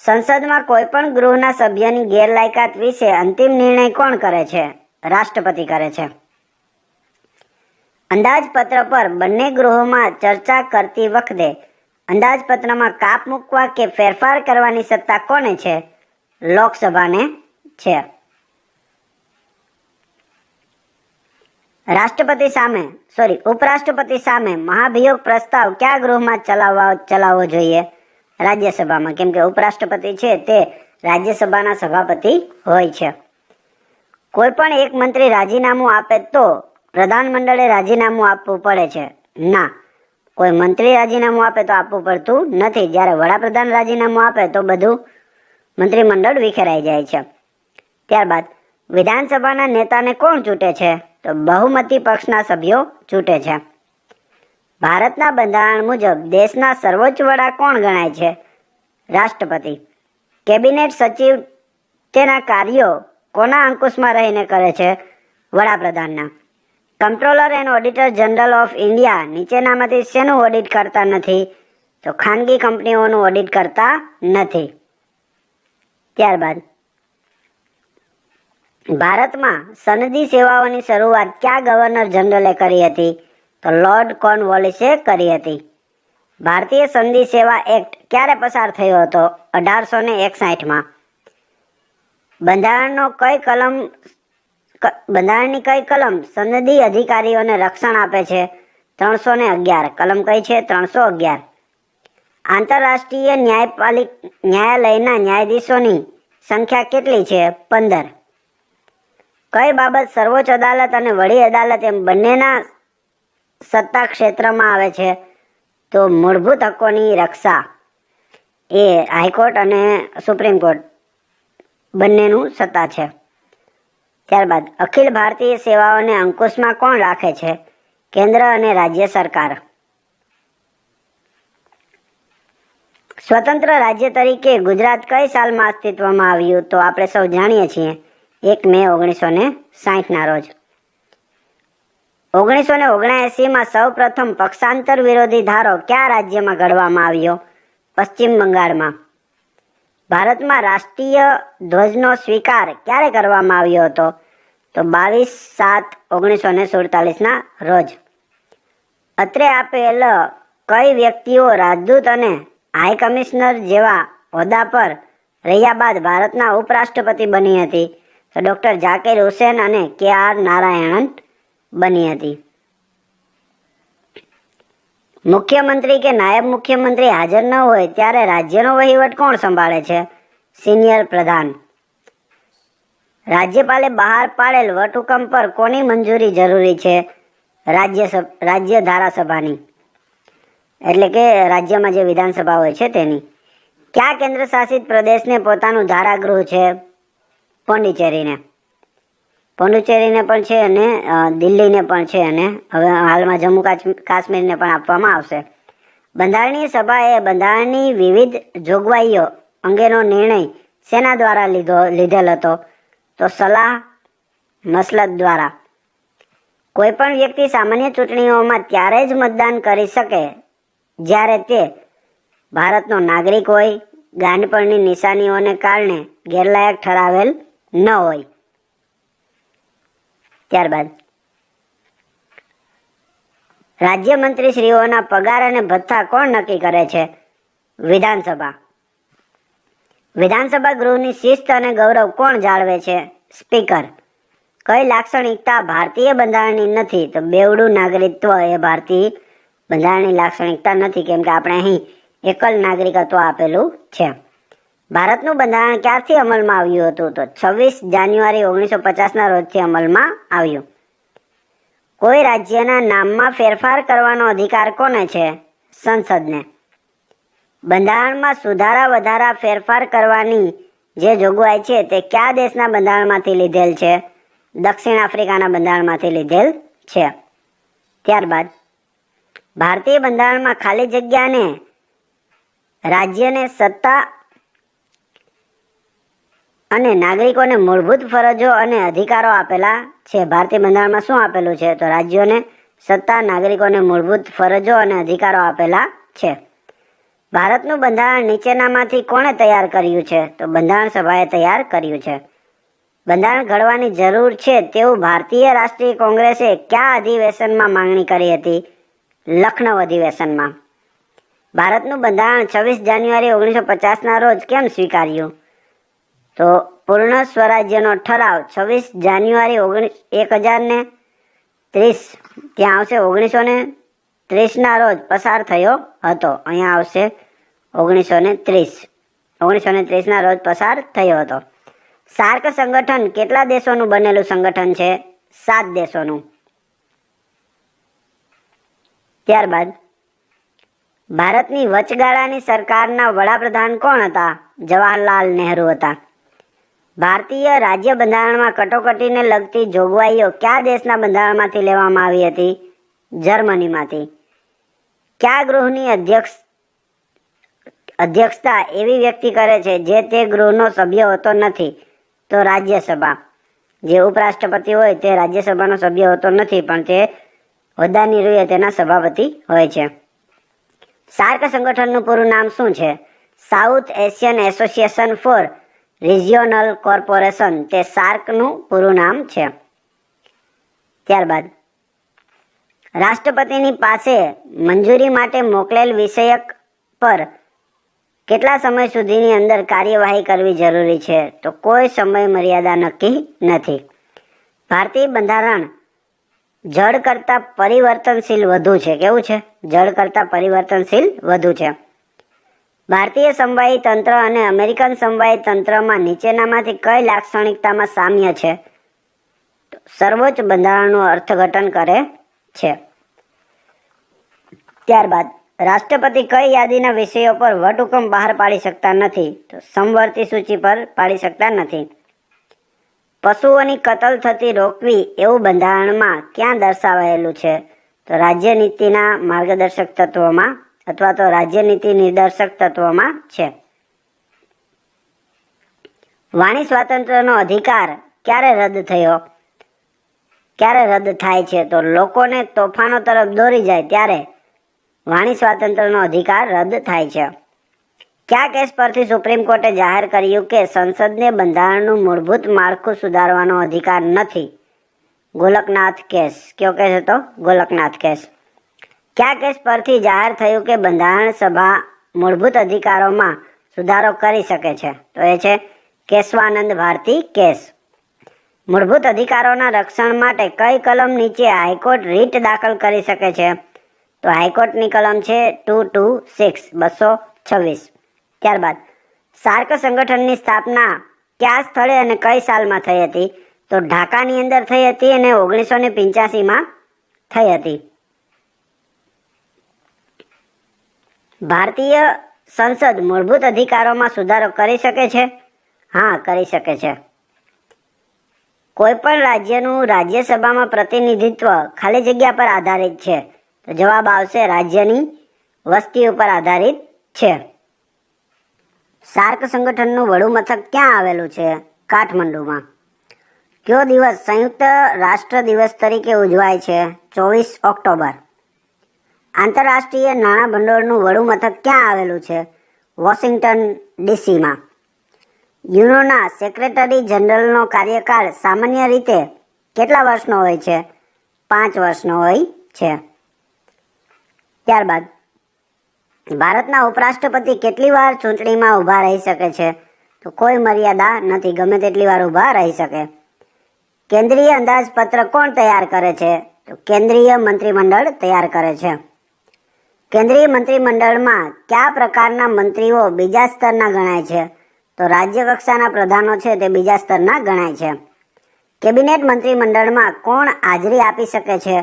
સંસદમાં કોઈ પણ ગૃહના સભ્યની ગેરલાયકાત વિશે અંતિમ નિર્ણય કોણ કરે છે? રાષ્ટ્રપતિ કરે છે. અંદાજપત્ર પર બંને ગૃહોમાં ચર્ચા કરતી વખતે અંદાજપત્રમાં કાપ મૂકવા કે ફેરફાર કરવાની સત્તા કોને છે? લોકસભાને છે. ઉપરાષ્ટ્રપતિ સામે મહાભિયોગ પ્રસ્તાવ કયા ગૃહમાં ચલાવવો જોઈએ? રાજ્યસભામાં. કેમ કે ઉપરાષ્ટ્રપતિ છે તે રાજ્યસભાના સભાપતિ હોય છે. કોઈ પણ એક મંત્રી રાજીનામું આપે તો પ્રધાનમંડળે રાજીનામું આપવું પડે છે? ના, કોઈ મંત્રી રાજીનામું આપે તો આપવું પડતું નથી. જ્યારે વડાપ્રધાન રાજીનામું આપે તો બધું મંત્રીમંડળ વિખેરાઈ જાય છે. ત્યારબાદ વિધાનસભાના નેતાને કોણ ચૂંટે છે? તો બહુમતી પક્ષના સભ્યો ચૂંટે છે. ભારતના બંધારણ મુજબ દેશના સર્વોચ્ચ વડા કોણ ગણાય છે? રાષ્ટ્રપતિ. કેબિનેટ સચિવ તેના કાર્યો કોના અંકુશમાં રહીને કરે છે? વડાપ્રધાનના. Comptroller and auditor general of India નીચેનામાંથી શેનું ઓડિટ કરતા નથી? તો ખાનગી કંપનીઓનું ઓડિટ કરતા નથી. ત્યારબાદ ભારતમાં સનદી સેવાઓની શરૂઆત કયા ગવર્નર જનરલે કરી હતી? તો લોર્ડ કોર્નવોલિસે કરી હતી. ભારતીય સનદી સેવા એક્ટ ક્યારે પસાર થયો હતો? 1861માં. બંધારણની કઈ કલમ સનદી અધિકારીઓને રક્ષણ આપે છે? 311. કલમ કઈ છે? 311. આંતરરાષ્ટ્રીય ન્યાયાલયના ન્યાયાધીશોની સંખ્યા કેટલી છે? 15. કઈ બાબત સર્વોચ્ચ અદાલત અને વડી અદાલત એમ બંનેના સત્તા ક્ષેત્રમાં આવે છે? તો મૂળભૂત હકોની રક્ષા એ હાઈકોર્ટ અને સુપ્રીમ કોર્ટ બંનેનું સત્તા છે. ત્યારબાદ અખિલ ભારતીય સેવાઓને અંકુશમાં કોણ રાખે છે? કેન્દ્ર અને રાજ્ય સરકાર. સ્વતંત્ર રાજ્ય તરીકે ગુજરાત કઈ સાલમાં અસ્તિત્વમાં આવ્યું? તો આપણે સૌ જાણીએ છીએ 1 મે 1960ના રોજ. 1979માં સૌ પ્રથમ પક્ષાંતર વિરોધી ધારો કયા રાજ્યમાં ઘડવામાં આવ્યો? પશ્ચિમ બંગાળમાં. ભારતમાં રાષ્ટ્રીય ધ્વજનો સ્વીકાર ક્યારે કરવામાં આવ્યો હતો? તો 22/7/1947ના રોજ. અત્રે આપેલ કઈ વ્યક્તિઓ રાજદૂત અને હાઈ કમિશનર જેવા હોદ્દા પર રહ્યા બાદ ભારતના ઉપરાષ્ટ્રપતિ બની હતી? તો ડોક્ટર ઝાકિર હુસેન અને KR નારાયણન બની હતી. મુખ્યમંત્રી કે નાયબ મુખ્યમંત્રી હાજર ન હોય ત્યારે રાજ્યનો વહીવટ કોણ સંભાળે છે? સિનિયર પ્રધાન. રાજ્યપાલે બહાર પાડેલ વટહુકમ પર કોની મંજૂરી જરૂરી છે? રાજ્ય ધારાસભાની, એટલે કે રાજ્યમાં જે વિધાનસભા હોય છે તેની. કયા કેન્દ્ર શાસિત પ્રદેશને પોતાનું ધારાગૃહ છે? પોંડિચેરીને પણ છે અને દિલ્હીને પણ છે અને હવે હાલમાં જમ્મુ કાશ્મીરને પણ આપવામાં આવશે. બંધારણીય સભાએ બંધારણની વિવિધ જોગવાઈઓ અંગેનો નિર્ણય શેના દ્વારા લીધેલ હતો? તો સલાહ મસલત દ્વારા. કોઈ પણ વ્યક્તિ સામાન્ય ચૂંટણીઓમાં ત્યારે જ મતદાન કરી શકે જ્યારે તે ભારતનો નાગરિક હોય, ગાંડપણની નિશાનીઓને કારણે ગેરલાયક ઠરાવેલ ન હોય. ત્યારબાદ રાજ્યમંત્રીશ્રીઓના પગાર અને ભથ્થા કોણ નક્કી કરે છે? વિધાનસભા. વિધાનસભા ગૃહની શિસ્ત અને ગૌરવ કોણ જાળવે છે? સ્પીકર. કઈ લાક્ષણિકતા ભારતીય બંધારણની નથી? તો બેવડું નાગરિકત્વ એ ભારતીય બંધારણની લાક્ષણિકતા નથી, કેમ કે આપણે અહીં એકલ નાગરિકત્વ આપેલું છે. ભારતનું બંધારણ ક્યારથી અમલમાં આવ્યું હતું? તો 26 જાન્યુઆરી 1950ના રોજથી અમલમાં આવ્યું. કોઈ રાજ્યના નામમાં ફેરફાર કરવાનો અધિકાર કોને છે? સંસદને. બંધારણમાં સુધારા વધારા ફેરફાર કરવાની જે જોગવાઈ છે તે કયા દેશના બંધારણમાંથી લીધેલ છે? દક્ષિણ આફ્રિકાના બંધારણમાંથી લીધેલ છે. ત્યારબાદ ભારતીય બંધારણમાં ખાલી જગ્યાને રાજ્યને સત્તા અને નાગરિકોને મૂળભૂત ફરજો અને અધિકારો આપેલા છે. ભારતીય બંધારણમાં શું આપેલું છે? તો રાજ્યોને સત્તા, નાગરિકોને મૂળભૂત ફરજો અને અધિકારો આપેલા છે. ભારતનું બંધારણ નીચેનામાંથી કોણે તૈયાર કર્યું છે? તો બંધારણ સભાએ તૈયાર કર્યું છે. બંધારણ ઘડવાની જરૂર છે તેવું ભારતીય રાષ્ટ્રીય કોંગ્રેસે કયા અધિવેશનમાં માંગણી કરી હતી? લખનૌ અધિવેશનમાં. ભારતનું બંધારણ 26 જાન્યુઆરી 1950ના રોજ કેમ સ્વીકાર્યું? તો પૂર્ણ સ્વરાજ્યનો ઠરાવ 26 જાન્યુઆરી 1030 ત્યાં આવશે 1930ના રોજ પસાર થયો હતો. અહીંયા આવશે 1930ના રોજ પસાર થયો હતો. સાર્ક સંગઠન કેટલા દેશોનું બનેલું સંગઠન છે? 7 દેશોનું. ત્યારબાદ ભારતની વચગાળાની સરકારના વડાપ્રધાન કોણ હતા? જવાહરલાલ નહેરુ હતા. ભારતીય રાજ્ય બંધારણમાં કટોકટીને લગતી જોગવાઈઓ કયા દેશના બંધારણમાંથી લેવામાં આવી હતી? જર્મનીમાંથી. કયા ગૃહની અધ્યક્ષતા એવી વ્યક્તિ કરે છે જે તે ગૃહનો સભ્ય હોતો નથી? તો રાજ્યસભા. જે ઉપરાષ્ટ્રપતિ હોય તે રાજ્યસભાનો સભ્ય હોતો નથી, પણ તે હોદ્દાની રૂએ તેના સભાપતિ હોય છે. સાર્ક સંગઠનનું પૂરું નામ શું છે? South Asian association four regional corporation. તે સાર્કનું પૂરું નામ છે. ત્યારબાદ રાષ્ટ્રપતિની પાસે મંજૂરી માટે મોકલેલ વિષયક પર કેટલા સમય સુધીની અંદર કાર્યવાહી કરવી જરૂરી છે? તો કોઈ સમય મર્યાદા નક્કી નથી. ભારતીય બંધારણ જળ કરતાં પરિવર્તનશીલ વધુ છે. કેવું છે? જળ કરતાં પરિવર્તનશીલ વધુ છે. ભારતીય સમવાયી તંત્ર અને અમેરિકન સમવાયી તંત્રમાં નીચેનામાંથી કઈ લાક્ષણિકતામાં સામ્ય છે? સર્વોચ્ચ બંધારણનું અર્થઘટન કરે છે. ત્યારબાદ રાષ્ટ્રપતિ કઈ યાદીના વિષયો પર વટહુકમ બહાર પાડી શકતા નથી? તો સમવર્તી સૂચિ પર પાડી શકતા નથી. પશુઓની કતલ થતી રોકવી એવું બંધારણમાં ક્યાં દર્શાવાયેલું છે? તો રાજ્ય નીતિના માર્ગદર્શક તત્વોમાં અથવા તો રાજ્ય નીતિ નિર્દેશક તત્વોમાં છે. વાણી સ્વાતંત્ર્યનો અધિકાર ક્યારે રદ થયો? ક્યારે રદ થાય છે? તો લોકોને તોફાનો તરફ દોરી જાય ત્યારે વાણી સ્વાતંત્ર્યનો અધિકાર રદ થાય છે. કયા કેસ પરથી સુપ્રીમ કોર્ટે જાહેર કર્યું કે સંસદને બંધારણનું મૂળભૂત માળખું સુધારવાનો અધિકાર નથી? ગોલકનાથ કેસ. કયો કેસ હતો? ગોલકનાથ કેસ. કયા કેસ પરથી જાહેર થયું કે બંધારણ સભા મૂળભૂત અધિકારોમાં સુધારો કરી શકે છે? તો એ છે કેશવાનંદ ભારતી કેસ. મૂળભૂત અધિકારોના રક્ષણ માટે કઈ કલમ નીચે હાઈકોર્ટ રીટ દાખલ કરી શકે છે? તો હાઈકોર્ટની કલમ છે 226 226. ત્યારબાદ સાર્ક સંગઠનની સ્થાપના કયા સ્થળે અને કઈ સાલમાં થઈ હતી? તો ઢાકાની અંદર થઈ હતી અને 1985માં થઈ હતી. ભારતીય સંસદ મૂળભૂત અધિકારોમાં સુધારો કરી શકે છે? હા, કરી શકે છે. કોઈ પણ રાજ્યનું રાજ્યસભામાં પ્રતિનિધિત્વ ખાલી જગ્યા પર આધારિત છે? તો જવાબ આવશે રાજ્યની વસ્તી ઉપર આધારિત છે. સાર્ક સંગઠનનું વડું મથક ક્યાં આવેલું છે? કાઠમંડુમાં. કયો દિવસ સંયુક્ત રાષ્ટ્ર દિવસ તરીકે ઉજવાય છે? 24 ઓક્ટોબર. આંતરરાષ્ટ્રીય નાણાં ભંડોળનું વડું મથક ક્યાં આવેલું છે? વોશિંગ્ટન ડીસીમાં. યુનોના સેક્રેટરી જનરલનો કાર્યકાળ સામાન્ય રીતે કેટલા વર્ષનો હોય છે? 5 વર્ષનો હોય છે. ત્યારબાદ ભારતના ઉપરાષ્ટ્રપતિ કેટલી વાર ચૂંટણીમાં ઊભા રહી શકે છે? તો કોઈ મર્યાદા નથી, ગમે તેટલી વાર ઊભા રહી શકે. કેન્દ્રીય અંદાજપત્ર કોણ તૈયાર કરે છે? તો કેન્દ્રીય મંત્રીમંડળ તૈયાર કરે છે. કેન્દ્રીય મંત્રીમંડળમાં કયા પ્રકારના મંત્રીઓ બીજા સ્તરના ગણાય છે? તો રાજ્ય કક્ષાના પ્રધાનો છે તે બીજા સ્તરના ગણાય છે. કેબિનેટ મંત્રીમંડળમાં કોણ હાજરી આપી શકે છે?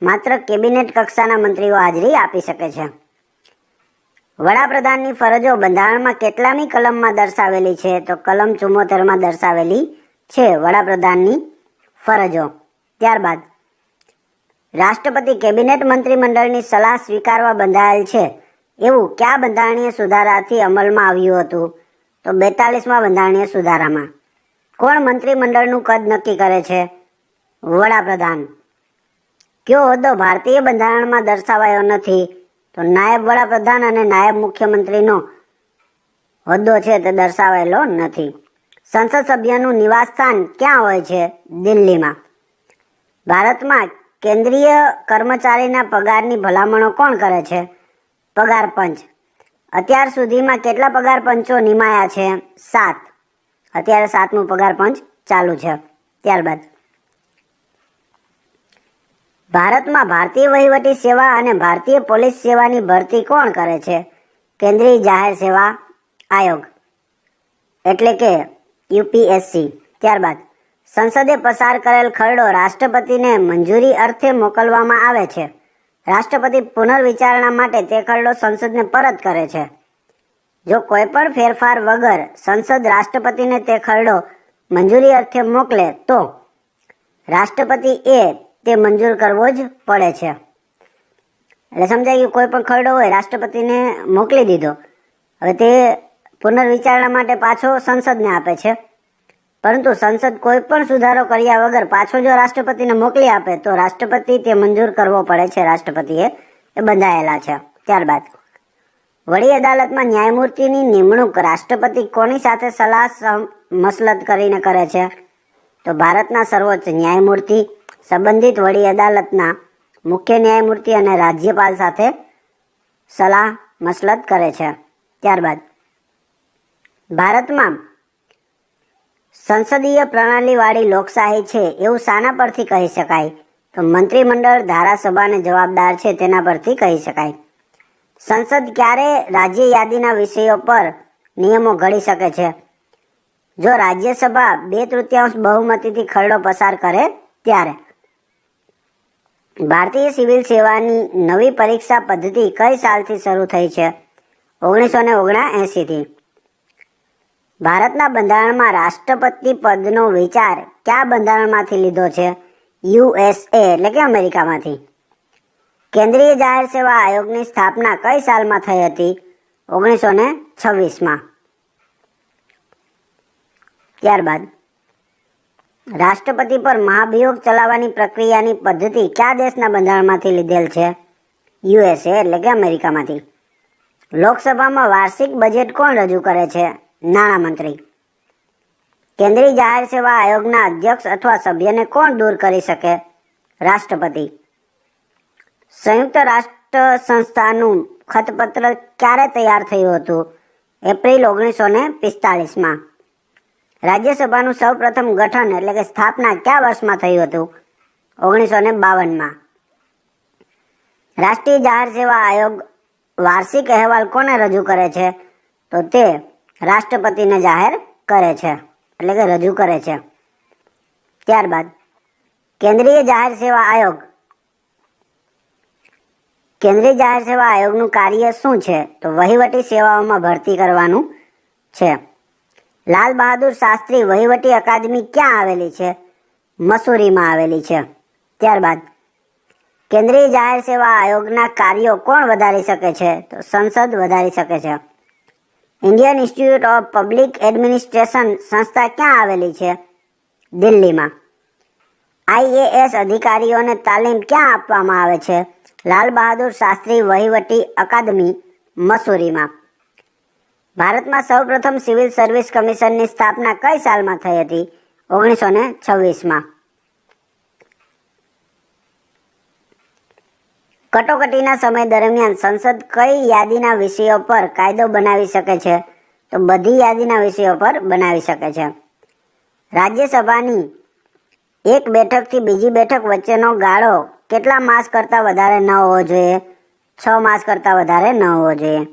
માત્ર કેબિનેટ કક્ષાના મંત્રીઓ હાજરી આપી શકે છે. વડાપ્રધાનની ફરજો બંધારણમાં કેટલામી કલમમાં દર્શાવેલી છે? તો કલમ 74માં દર્શાવેલી છે વડાપ્રધાનની ફરજો. ત્યારબાદ રાષ્ટ્રપતિ કેબિનેટ મંત્રીમંડળની સલાહ સ્વીકારવા બંધાયેલ છે એવું કયા બંધારણીય સુધારાથી અમલમાં આવ્યું હતું? તો 42માં બંધારણીય સુધારામાં. કોણ મંત્રીમંડળનું કદ નક્કી કરે છે? વડાપ્રધાન. કયો હોદ્દો ભારતીય બંધારણમાં દર્શાવાયો નથી? તો નાયબ વડાપ્રધાન અને નાયબ મુખ્યમંત્રીનો હોદ્દો છે તે દર્શાવાયેલો નથી. સંસદ સભ્યનું નિવાસસ્થાન ક્યાં હોય છે? દિલ્હીમાં. ભારતમાં કેન્દ્રીય કર્મચારીના પગારની ભલામણો કોણ કરે છે? પગાર પંચ. અત્યાર સુધીમાં કેટલા પગાર પંચો નિમાયા છે? 7. અત્યારે 7મું પગાર પંચ ચાલુ છે. ત્યારબાદ ભારતમાં ભારતીય વહીવટી સેવા અને ભારતીય પોલીસ સેવાની ભરતી કોણ કરે છે? કેન્દ્રીય જાહેર સેવા આયોગ એટલે કે યુપીએસસી. ત્યારબાદ સંસદે પસાર કરેલ ખરડો રાષ્ટ્રપતિને મંજૂરી અર્થે મોકલવામાં આવે છે. રાષ્ટ્રપતિ પુનર્વિચારણા માટે તે ખરડો સંસદને પરત કરે છે. જો કોઈ પણ ફેરફાર વગર સંસદ રાષ્ટ્રપતિને તે ખરડો મંજૂરી અર્થે મોકલે તો રાષ્ટ્રપતિ તે મંજૂર કરવો જ પડે છે. એટલે સમજાય કે કોઈ પણ ખરડો હોય રાષ્ટ્રપતિને મોકલી દીધો, હવે તે પુનર્વિચારણા માટે પાછો સંસદને આપે છે, પરંતુ સંસદ કોઈ પણ સુધારો કર્યા વગર પાછો જો રાષ્ટ્રપતિને મોકલી આપે તો રાષ્ટ્રપતિ તે મંજૂર કરવો પડે છે. રાષ્ટ્રપતિએ એ બંધાયેલા છે. ત્યારબાદ વડી અદાલતમાં ન્યાયમૂર્તિની નિમણૂક રાષ્ટ્રપતિ કોની સાથે સલાહ મસલત કરીને કરે છે? તો ભારતના સર્વોચ્ચ ન્યાયમૂર્તિ સંબંધિત વડી અદાલતના મુખ્ય ન્યાયમૂર્તિ અને રાજ્યપાલ સાથે સલાહ મસલત કરે છે. ત્યારબાદ ભારતમાં સંસદીય પ્રણાલીવાળી લોકશાહી છે એવું શાના પરથી કહી શકાય? તો મંત્રીમંડળ ધારાસભાને જવાબદાર છે તેના પરથી કહી શકાય. સંસદ ક્યારે રાજ્ય યાદીના વિષયો પર નિયમો ઘડી શકે છે? જો રાજ્યસભા 2/3 બહુમતીથી ખરડો પસાર કરે ત્યારે. ભારતીય સિવિલ સેવાની નવી પરીક્ષા પદ્ધતિ કઈ સાલથી શરૂ થઈ છે? 1979થી. ભારતના બંધારણમાં રાષ્ટ્રપતિ પદનો વિચાર કયા બંધારણમાંથી લીધો છે? USA એટલે કે અમેરિકામાંથી. કેન્દ્રીય જાહેર સેવા આયોગની સ્થાપના કઈ સાલમાં થઈ હતી? 1926માં. ત્યારબાદ રાષ્ટ્રપતિ પર મહાભિયોગ ચલાવવાની પ્રક્રિયાની પદ્ધતિ કયા દેશના બંધારણમાંથી લીધેલ છે? યુએસએ એટલે કે અમેરિકામાંથી. લોકસભામાં વાર્ષિક બજેટ કોણ રજૂ કરે છે? નાણામંત્રી. કેન્દ્રીય જાહેર સેવા આયોગના અધ્યક્ષ અથવા સભ્યને કોણ દૂર કરી શકે? રાષ્ટ્રપતિ. સંયુક્ત રાષ્ટ્ર સંસ્થાનું ખતપત્ર ક્યારે તૈયાર થયું હતું? એપ્રિલ 1945માં. રાજ્યસભાનું સૌપ્રથમ ગઠન એટલે કે સ્થાપના કયા વર્ષમાં થયું હતું? 1952માં. રાષ્ટ્રીય જાહેર સેવા આયોગ વાર્ષિક અહેવાલ કોને રજૂ કરે છે? તો તે રાષ્ટ્રપતિને જાહેર કરે છે એટલે કે રજૂ કરે છે. ત્યારબાદ કેન્દ્રીય જાહેર સેવા આયોગ. કેન્દ્રીય જાહેર સેવા આયોગનું કાર્ય શું છે? તો વહીવટી સેવાઓમાં ભરતી કરવાનું છે. લાલ બહાદુર શાસ્ત્રી વહીવટી અકાદમી ક્યાં આવેલી છે? મસૂરીમાં આવેલી છે. ત્યારબાદ કેન્દ્રીય જાહેર સેવા આયોગના કાર્યો કોણ વધારી શકે છે? તો સંસદ વધારી શકે છે. Indian institute of public administration સંસ્થા ક્યાં આવેલી છે? દિલ્હીમાં. આઈએએસ અધિકારીઓને તાલીમ ક્યાં આપવામાં આવે છે? લાલ બહાદુર શાસ્ત્રી વહીવટી અકાદમી, મસૂરીમાં. ભારતમાં સૌપ્રથમ સિવિલ સર્વિસ કમિશનની સ્થાપના કઈ સાલમાં થઈ હતી? 1926માં. કટોકટીના સમય દરમિયાન સંસદ કઈ યાદીના વિષયો પર કાયદો બનાવી શકે છે? તો બધી યાદીના વિષયો પર બનાવી શકે છે. રાજ્યસભાની એક બેઠકથી બીજી બેઠક વચ્ચેનો ગાળો કેટલા માસ કરતાં વધારે ન હોવો જોઈએ? 6 માસ કરતાં વધારે ન હોવો જોઈએ.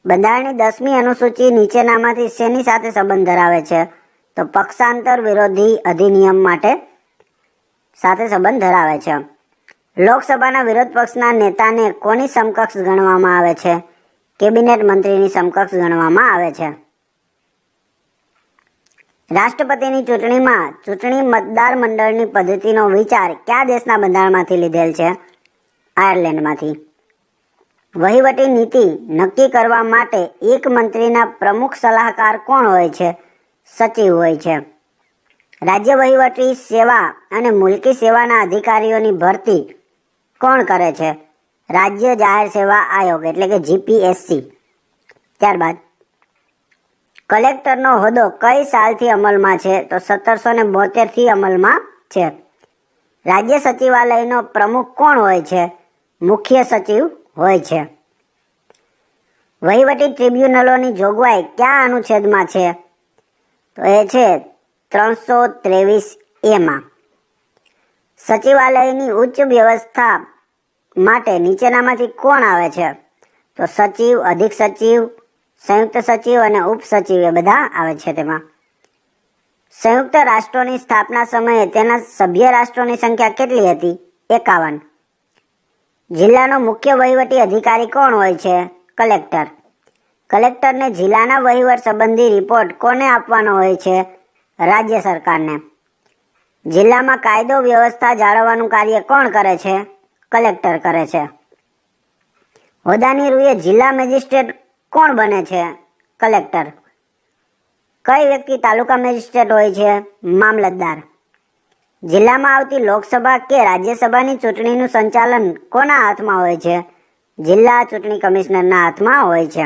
બંધારણની 10મી અનુસૂચિ નીચેનામાંથી શેની સાથે સંબંધ ધરાવે છે? તો પક્ષાંતર વિરોધી અધિનિયમ માટે સાથે સંબંધ ધરાવે છે. લોકસભાના વિરોધ પક્ષના નેતાને કોની સમકક્ષ ગણવામાં આવે છે? કેબિનેટ મંત્રીની સમકક્ષ ગણવામાં આવે છે. રાષ્ટ્રપતિની ચૂંટણીમાં ચૂંટણી મતદાર મંડળની પદ્ધતિનો વિચાર કયા દેશના બંધારણમાંથી લીધેલ છે? આયર્લેન્ડમાંથી. વહીવટી નીતિ નક્કી કરવા માટે એક મંત્રીના પ્રમુખ સલાહકાર કોણ હોય છે? સચિવ હોય છે. રાજ્ય વહીવટી સેવા અને મુલકી સેવાના અધિકારીઓની ભરતી કોણ કરે છે? રાજ્ય જાહેર સેવા આયોગ એટલે કે જીપીએસસી. ત્યારબાદ કલેક્ટરનો હોદ્દો કઈ સાલથી અમલમાં છે? તો 1772થી અમલમાં છે. રાજ્ય સચિવાલયનો પ્રમુખ કોણ હોય છે? મુખ્ય સચિવ હોય છે. વહીવટી ટ્રિબ્યુનલોની જોગવાઈ કયા અનુચ્છેદમાં છે? તો એ છે 323A. સચિવાલયની ઉચ્ચ વ્યવસ્થા માટે નીચેનામાંથી કોણ આવે છે? તો સચિવ, અધિક સચિવ, સંયુક્ત સચિવ અને ઉપસચિવ એ બધા આવે છે તેમાં. સંયુક્ત રાષ્ટ્રોની સ્થાપના સમયે તેના સભ્ય રાષ્ટ્રોની સંખ્યા કેટલી હતી? 51. જિલ્લાનો મુખ્ય વહીવટી અધિકારી કોણ હોય છે? કલેક્ટર. કલેક્ટરને જિલ્લાના વહીવટ સંબંધી રિપોર્ટ કોને આપવાનો હોય છે? રાજ્ય સરકારને. જિલ્લામાં કાયદો વ્યવસ્થા જાળવવાનું કાર્ય કોણ કરે છે? કલેક્ટર કરે છે. હોદ્દાની રૂએ જિલ્લા મેજિસ્ટ્રેટ કોણ બને છે? કલેક્ટર. કઈ વ્યક્તિ તાલુકા મેજિસ્ટ્રેટ હોય છે? મામલતદાર. જિલ્લામાં આવતી લોકસભા કે રાજ્યસભાની ચૂંટણીનું સંચાલન કોના હાથમાં હોય છે? જિલ્લા ચૂંટણી કમિશનરના હાથમાં હોય છે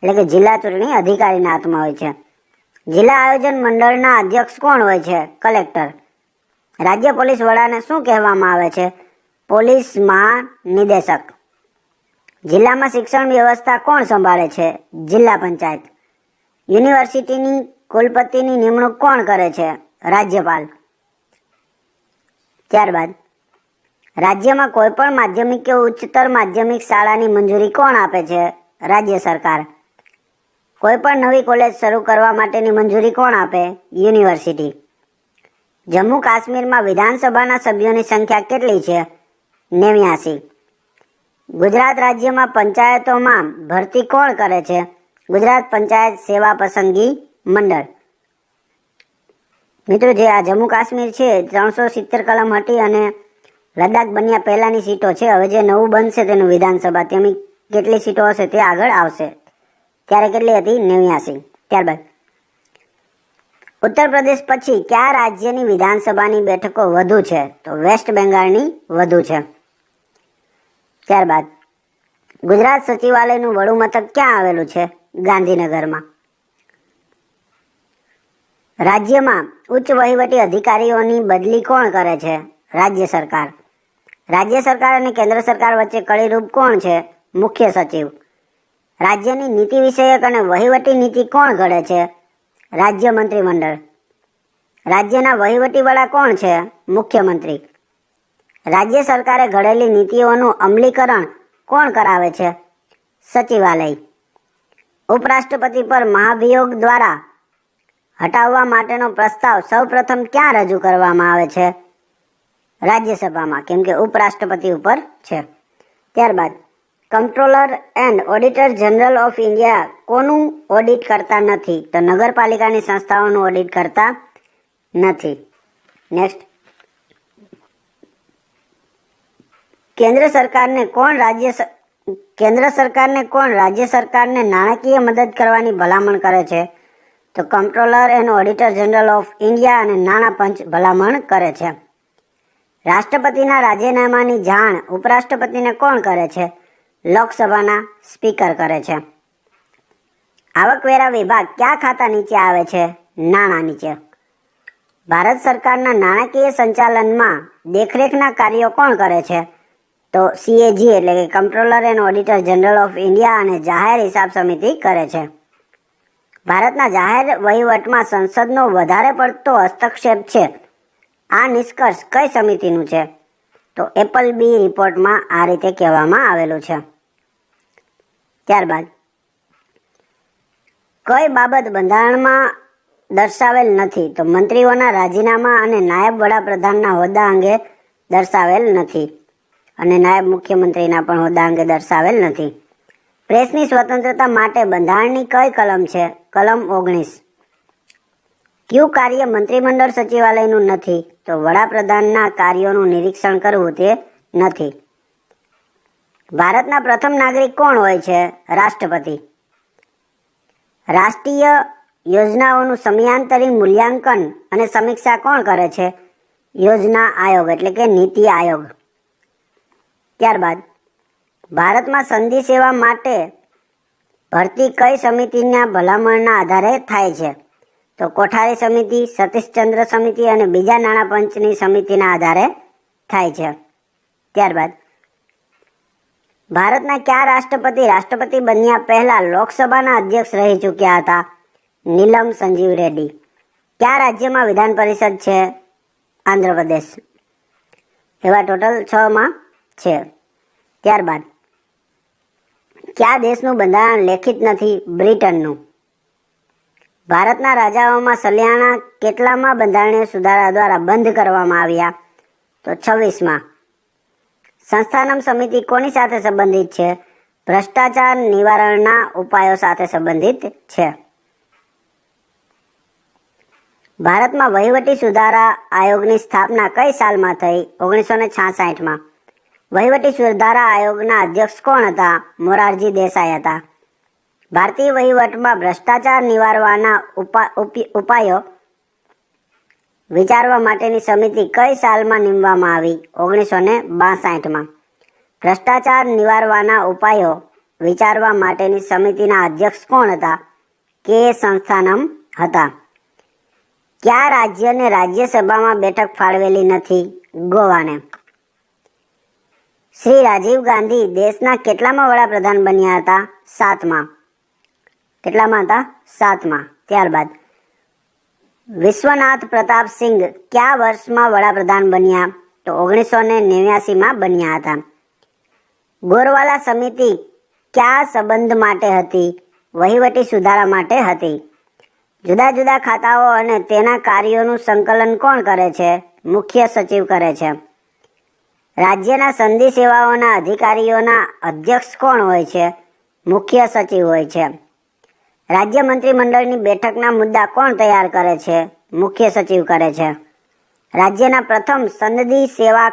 એટલે કે જિલ્લા ચૂંટણી અધિકારીના હાથમાં હોય છે. જિલ્લા આયોજન મંડળના અધ્યક્ષ કોણ હોય છે? કલેક્ટર. રાજ્ય પોલીસ વડાને શું કહેવામાં આવે છે? પોલીસ મહાનિદેશક. જિલ્લામાં શિક્ષણ વ્યવસ્થા કોણ સંભાળે છે? જિલ્લા પંચાયત. યુનિવર્સિટીની કુલપતિની નિમણૂક કોણ કરે છે? રાજ્યપાલ. ત્યારબાદ રાજ્યમાં કોઈ પણ માધ્યમિક કે ઉચ્ચતર માધ્યમિક શાળાની મંજૂરી કોણ આપે છે? રાજ્ય સરકાર. કોઈ પણ નવી કોલેજ શરૂ કરવા માટેની મંજૂરી કોણ આપે? યુનિવર્સિટી. જમ્મુ કાશ્મીરમાં વિધાનસભાના સભ્યોની સંખ્યા કેટલી છે? 89. ગુજરાત રાજ્યમાં પંચાયતોમાં ભરતી કોણ કરે છે? ગુજરાત પંચાયત સેવા પસંદગી મંડળ. મિત્રો, જે આ જમ્મુ કાશ્મીર છે 370 કલમ હતી અને લદ્દાખ બન્યા પહેલાની સીટો છે. હવે જે નવું બનશે તેનું વિધાનસભા, તેની કેટલી સીટો હશે તે આગળ આવશે. ત્યારે કેટલી હતી? 89. ત્યારબાદ ઉત્તર પ્રદેશ પછી કયા રાજ્યની વિધાનસભાની બેઠકો વધુ છે? તો વેસ્ટ બેંગાલની વધુ છે. ત્યારબાદ ગુજરાત સચિવાલયનું વડું મથક ક્યાં આવેલું છે? ગાંધીનગરમાં. રાજ્યમાં ઉચ્ચ વહીવટી અધિકારીઓની બદલી કોણ કરે છે? રાજ્ય સરકાર. રાજ્ય સરકાર અને કેન્દ્ર સરકાર વચ્ચે કડીરૂપ કોણ છે? મુખ્ય સચિવ. રાજ્યની નીતિ વિષયક અને વહીવટી નીતિ કોણ ઘડે છે? રાજ્ય મંત્રીમંડળ. રાજ્યના વહીવટી વડા કોણ છે? મુખ્યમંત્રી. રાજ્ય સરકારે ઘડેલી નીતિઓનું અમલીકરણ કોણ કરાવે છે? સચિવાલય. ઉપરાષ્ટ્રપતિ પર મહાભિયોગ દ્વારા હટાવવા માટેનો પ્રસ્તાવ સૌપ્રથમ ક્યાં રજૂ કરવામાં આવે છે? રાજ્યસભામાં, કેમ કે ઉપરાષ્ટ્રપતિ ઉપર છે. ત્યારબાદ controller and auditor general of India કોનું ઓડિટ કરતા નથી? તો નગરપાલિકાની સંસ્થાઓનું ઓડિટ કરતા નથી. નેક્સ્ટ, કેન્દ્ર સરકારને કોણ રાજ્ય સરકારને નાણાકીય મદદ કરવાની ભલામણ કરે છે? તો controller and auditor general of India અને નાણાં પંચ ભલામણ કરે છે. રાષ્ટ્રપતિના રાજીનામાની જાણ ઉપરાષ્ટ્રપતિને કોણ કરે છે? લોકસભાના સ્પીકર કરે છે. આવકવેરા વિભાગ કયા ખાતા નીચે આવે છે? નાણાં નીચે. ભારત સરકારના નાણાકીય સંચાલનમાં દેખરેખના કાર્યો કોણ કરે છે? તો CAG એટલે કે controller and auditor general of India અને જાહેર હિસાબ સમિતિ કરે છે. ભારતના જાહેર વહીવટમાં સંસદનો વધારે પડતો હસ્તક્ષેપ છે. આ નિષ્કર્ષ કઈ સમિતિનું છે? તો એપલબી રિપોર્ટમાં આ રીતે કહેવામાં આવેલું છે. ત્યારબાદ કઈ બાબત બંધારણમાં દર્શાવેલ નથી? તો મંત્રીઓના રાજીનામા અને નાયબ વડાપ્રધાનના હોદ્દા અંગે દર્શાવેલ નથી અને નાયબ મુખ્યમંત્રીના પણ હોદ્દા અંગે દર્શાવેલ નથી. પ્રેસની સ્વતંત્રતા માટે બંધારણની કઈ કલમ છે? કલમ 19. કયું કાર્ય મંત્રીમંડળ સચિવાલયનું નથી? તો વડાપ્રધાનના કાર્યોનું નિરીક્ષણ કરવું તે નથી. ભારતના પ્રથમ નાગરિક કોણ હોય છે? રાષ્ટ્રપતિ. રાષ્ટ્રીય યોજનાઓનું સમયાંતરી મૂલ્યાંકન અને સમીક્ષા કોણ કરે છે? યોજના આયોગ એટલે કે નીતિ આયોગ. ત્યારબાદ ભારતમાં સંધિ સેવા માટે ભરતી કઈ સમિતિના ભલામણના આધારે થાય છે? તો કોઠારી સમિતિ, સતીશચંદ્ર સમિતિ અને બીજા નાણાં પંચની સમિતિના આધારે થાય છે. ત્યારબાદ ભારતના કયા રાષ્ટ્રપતિ બન્યા પહેલા લોકસભાના અધ્યક્ષ રહી ચૂક્યા હતા? નીલમ સંજીવ રેડ્ડી. કયા રાજ્યમાં વિધાન પરિષદ છે? આંધ્રપ્રદેશ. એવા ટોટલ 6માં છે. ત્યારબાદ કયા દેશનું બંધારણ લેખિત નથી? બ્રિટનનું. ભારતના રાજાઓમાં સલિયાણા કેટલામાં બંધારણીય સુધારા દ્વારા બંધ કરવામાં આવ્યા? તો 26માં. સંસ્થાનમ સમિતિ કોની સાથે સંબંધિત છે? ભ્રષ્ટાચાર નિવારણના ઉપાયો સાથે સંબંધિત છે. ભારતમાં વહીવટી સુધારા આયોગની સ્થાપના કઈ સાલમાં થઈ? 1966માં. વહીવટી સુધારા આયોગના અધ્યક્ષ કોણ હતા? મોરારજી દેસાઈ હતા. ભારતીય વહીવટમાં ભ્રષ્ટાચાર નિવારવાના ઉપાયો વિચારવા માટેની સમિતિ કઈ સાલમાં નીમવામાં આવી? 1962માં. ભ્રષ્ટાચાર નિવારવાના ઉપાયો વિચારવા માટેની સમિતિના અધ્યક્ષ કોણ હતા? કે સંસ્થાનમ હતા. કયા રાજ્યને રાજ્યસભામાં બેઠક ફાળવેલી નથી? ગોવાને. શ્રી રાજીવ ગાંધી દેશના કેટલામાં વડાપ્રધાન બન્યા હતા? 7માં. કેટલામાં હતા? 7માં. ત્યારબાદ વિશ્વનાથ પ્રતાપ સિંઘ કયા વર્ષમાં વડાપ્રધાન બન્યા? તો 1989માં બન્યા હતા. ગોરવાલા સમિતિ કયા સંબંધ માટે હતી? વહીવટી સુધારા માટે હતી. જુદા જુદા ખાતાઓ અને તેના કાર્યોનું સંકલન કોણ કરે છે? મુખ્ય સચિવ કરે છે. રાજ્યના સંધિ સેવાઓના અધિકારીઓના અધ્યક્ષ કોણ હોય છે? મુખ્ય સચિવ હોય છે. રાજ્ય મંત્રીમંડળની બેઠકના મુદ્દા કોણ તૈયાર કરે છે? મુખ્ય સચિવ કરે છે. રાજ્યના પ્રથમ સંધિ સેવા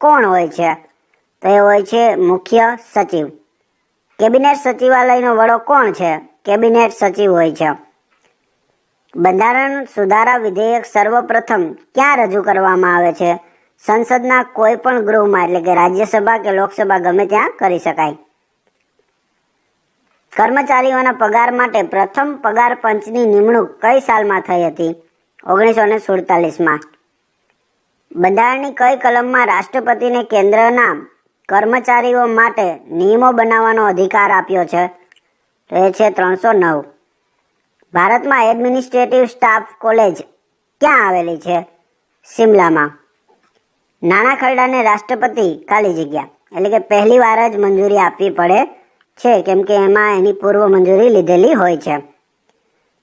કોણ હોય છે? તો એ હોય છે મુખ્ય સચિવ. કેબિનેટ સચિવાલયનો વડો કોણ છે? કેબિનેટ સચિવ હોય છે. બંધારણ સુધારા વિધેયક સર્વપ્રથમ ક્યાં રજૂ કરવામાં આવે છે? સંસદના કોઈ પણ ગૃહમાં, એટલે કે રાજ્યસભા કે લોકસભા ગમે ત્યાં કરી શકાય. કર્મચારીઓના પગાર માટે પ્રથમ પગાર પંચની નિમણૂક કઈ સાલમાં થઈ હતી? 1947માં. બંધારણની કઈ કલમમાં રાષ્ટ્રપતિને કેન્દ્રના કર્મચારીઓ માટે નિયમો બનાવવાનો અધિકાર આપ્યો છે? તો એ છે 309. ભારતમાં એડમિનિસ્ટ્રેટિવ સ્ટાફ કોલેજ ક્યાં આવેલી છે? શિમલામાં. નાણાં ખરડાને રાષ્ટ્રપતિ ખાલી જગ્યા, એટલે કે પહેલી વાર જ મંજૂરી આપવી પડે છે, કેમ કે એમાં એની પૂર્વ મંજૂરી લીધેલી હોય છે.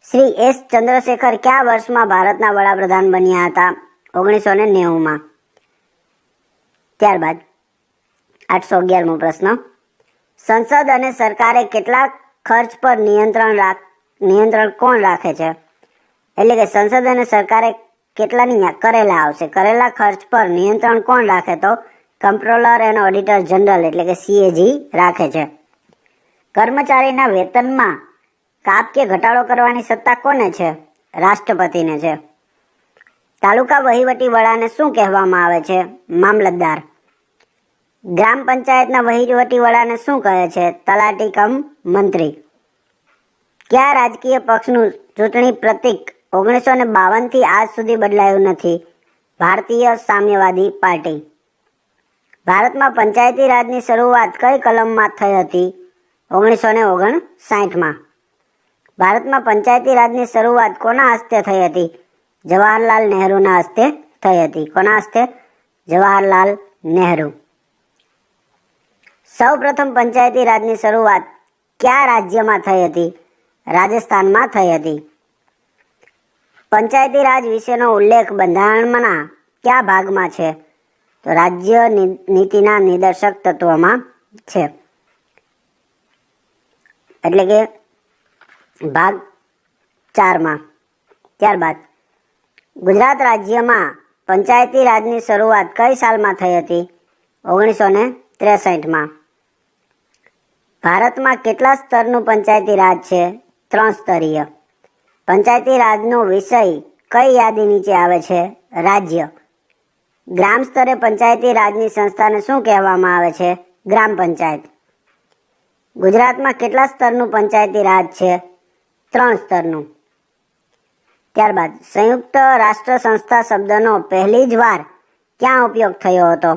શ્રી એસ ચંદ્રશેખર કયા વર્ષમાં ભારતના વડાપ્રધાન બન્યા હતા? 1990માં. ત્યારબાદ 811મો પ્રશ્ન. સંસદ અને સરકારે કેટલા ખર્ચ પર નિયંત્રણ કોણ રાખે છે? એટલે કે સંસદ અને સરકારે કેટલાની કરેલા આવશે? કરેલા ખર્ચ પર નિયંત્રણ કોણ રાખે? તો કમ્પ્ટ્રોલર એન્ડ ઓડિટર જનરલ, એટલે કે CAG રાખે છે. કર્મચારીના વેતનમાં કાપ કે ઘટાડો કરવાની સત્તા કોને છે? રાષ્ટ્રપતિને છે. તાલુકા વહીવટી વડાને શું કહેવામાં આવે છે? મામલતદાર. ગ્રામ પંચાયતના વહીવટી વડાને શું કહે છે? તલાટી કમ મંત્રી. કયા રાજકીય પક્ષનું ચૂંટણી પ્રતીક 1952 થી આજ સુધી બદલાયું નથી? ભારતીય સામ્યવાદી પાર્ટી. ભારતમાં પંચાયતી રાજની શરૂઆત કઈ કલમમાં થઈ હતી? 1959માં. ભારતમાં પંચાયતી રાજની શરૂઆત કોના હસ્તે થઈ હતી? જવાહરલાલ નહેરુના હસ્તે થઈ હતી. કોના હસ્તે? જવાહરલાલ નહેરુ. સૌ પ્રથમ પંચાયતી રાજની શરૂઆત કયા રાજ્યમાં થઈ હતી? રાજસ્થાનમાં થઈ હતી. પંચાયતી રાજ વિશેનો ઉલ્લેખ બંધારણના કયા ભાગમાં છે? તો રાજ્ય નીતિના નિર્દેશક તત્વમાં છે, એટલે કે ભાગ 4માં. ત્યારબાદ ગુજરાત રાજ્યમાં પંચાયતી રાજની શરૂઆત કઈ સાલમાં થઈ હતી? 1963માં. ભારતમાં કેટલા સ્તરનું પંચાયતી રાજ છે? 3 સ્તરીય. પંચાયતી રાજનો વિષય કઈ યાદી નીચે આવે છે? રાજ્ય. ગ્રામ સ્તરે પંચાયતી રાજની સંસ્થાને શું કહેવામાં આવે છે? ગ્રામ પંચાયત. ગુજરાતમાં કેટલા સ્તરનું પંચાયતી રાજ છે? 3 સ્તરનું. ત્યારબાદ સંયુક્ત રાષ્ટ્ર સંસ્થા શબ્દનો પહેલી જ વાર ક્યાં ઉપયોગ થયો હતો?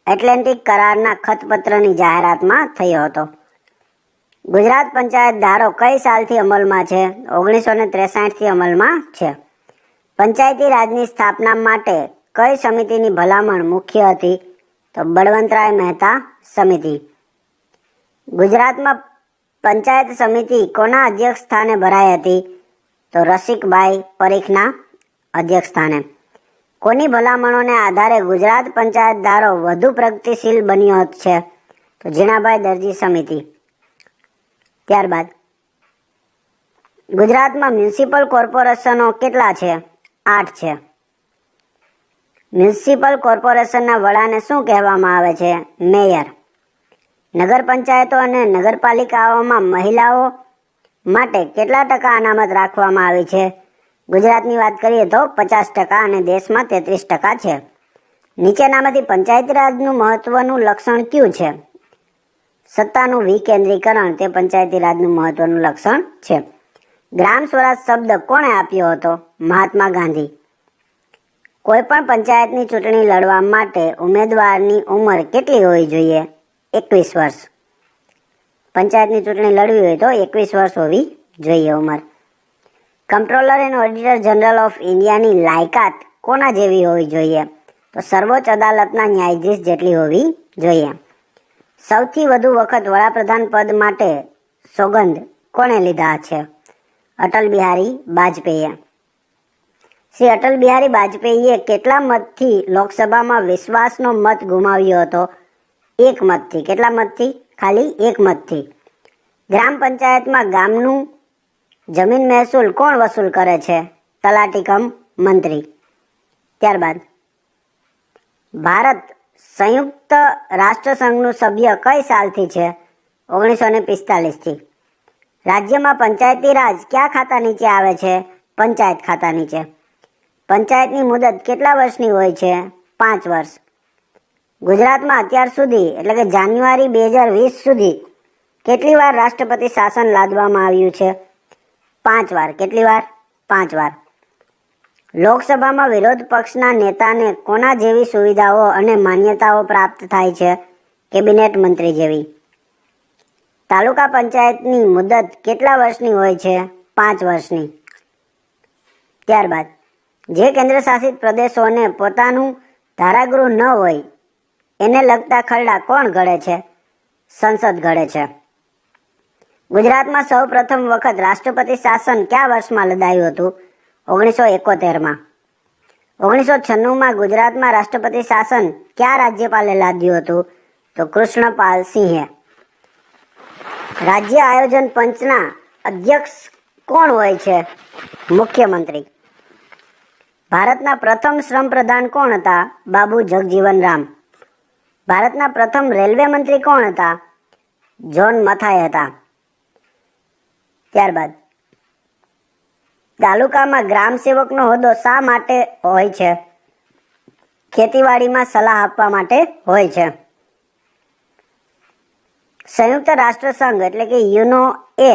એટલાન્ટિક કરારના ખતપત્રની જાહેરાતમાં થયો હતો. ગુજરાત પંચાયત ધારો કઈ સાલથી અમલમાં છે? 1963થી અમલમાં છે. પંચાયતી રાજની સ્થાપના માટે કઈ સમિતિની ભલામણ મુખ્ય હતી? તો બળવંતરાય મહેતા સમિતિ. ગુજરાતમાં પંચાયત સમિતિ કોના અધ્યક્ષ સ્થાને ભરાઈ હતી? તો રસિકભાઈ પરીખના અધ્યક્ષ સ્થાને. કોની ભલામણોને આધારે ગુજરાત પંચાયત ધારો વધુ પ્રગતિશીલ બન્યો છે? તો જીણાભાઈ દરજી સમિતિ. ત્યારબાદ ગુજરાતમાં મ્યુનિસિપલ કોર્પોરેશનો કેટલા છે? 8 છે. મ્યુનિસિપલ કોર્પોરેશનના વડાને શું કહેવામાં આવે છે? મેયર. નગર પંચાયતો અને નગરપાલિકાઓમાં મહિલાઓ માટે કેટલા ટકા અનામત રાખવામાં આવી છે? ગુજરાતની વાત કરીએ તો 50% અને દેશમાં 33% છે. નીચેનામાંથી પંચાયતી રાજનું મહત્વનું લક્ષણ કયું છે? સત્તાનું વિકેન્દ્રીકરણ તે પંચાયતી રાજનું મહત્વનું લક્ષણ છે. ગ્રામ સ્વરાજ શબ્દ કોણે આપ્યો હતો? મહાત્મા ગાંધી. કોઈ પણ પંચાયતની ચૂંટણી લડવા માટે ઉમેદવારની ઉંમર કેટલી હોવી જોઈએ? 21 વર્ષ. પંચાયતની ચૂંટણી લડવી હોય તો 21 વર્ષ હોવી જોઈએ ઉંમર. કમ્પ્ટ્રોલર એન્ડ ઓડિટર જનરલ ઓફ ઇન્ડિયાની લાયકાત કોના જેવી હોવી જોઈએ? તો સર્વોચ્ચ અદાલતના ન્યાયાધીશ જેટલી હોવી જોઈએ. સૌથી વધુ વખત વડાપ્રધાન પદ માટે સોગંદ કોણે લીધા છે? અટલ બિહારી વાજપેયીએ. શ્રી અટલ બિહારી વાજપેયીએ કેટલા મતથી લોકસભામાં વિશ્વાસનો મત ગુમાવ્યો હતો? 1 મતથી. કેટલા મતથી? ખાલી 1 મતથી. ગ્રામ પંચાયતમાં ગામનું જમીન મહેસૂલ કોણ વસૂલ કરે છે? તલાટી કમ મંત્રી. ત્યારબાદ ભારત સંયુક્ત રાષ્ટ્રસંઘનું સભ્ય કઈ સાલથી છે? 1945થી. રાજ્યમાં પંચાયતી રાજ કયા ખાતા નીચે આવે છે? પંચાયત ખાતાની છે. પંચાયતની મુદત કેટલા વર્ષની હોય છે? 5 વર્ષ. ગુજરાતમાં અત્યાર સુધી એટલે કે જાન્યુઆરી 2020 સુધી કેટલી વાર રાષ્ટ્રપતિ શાસન લાદવામાં આવ્યું છે? 5 વાર. કેટલી વાર? 5 વાર. લોકસભામાં વિરોધ પક્ષના નેતાને કોના જેવી સુવિધાઓ અને માન્યતાઓ પ્રાપ્ત થાય છે? કેબિનેટ મંત્રી જેવી. તાલુકા પંચાયતની મુદત કેટલા વર્ષની હોય છે? 5 વર્ષની. ત્યારબાદ જે કેન્દ્ર શાસિત પ્રદેશોને પોતાનું ધારાગૃહ ન હોય એને લગતા ખરડા કોણ ઘડે છે? સંસદ ઘડે છે. ગુજરાતમાં સૌ પ્રથમ વખત રાષ્ટ્રપતિ શાસન કયા વર્ષમાં લદાયું હતું? 1971માં. 1996માં ગુજરાતમાં રાષ્ટ્રપતિ શાસન કયા રાજ્યપાલે લાદ્યું હતું? તો કૃષ્ણપાલ સિંહે. રાજ્ય આયોજન પંચના અધ્યક્ષ કોણ હોય છે? મુખ્યમંત્રી. ભારતના પ્રથમ શ્રમ પ્રધાન કોણ હતા? બાબુ જગજીવન રામ. ભારતના પ્રથમ રેલવે મંત્રી કોણ હતા? જ્હોન મથાઈ હતા. ત્યારબાદ તાલુકામાં ગ્રામ સેવકનો હોદ્દો શા માટે હોય છે? ખેતીવાડીમાં સલાહ આપવા માટે હોય છે. સંયુક્ત રાષ્ટ્ર સંઘ એટલે કે યુનો એ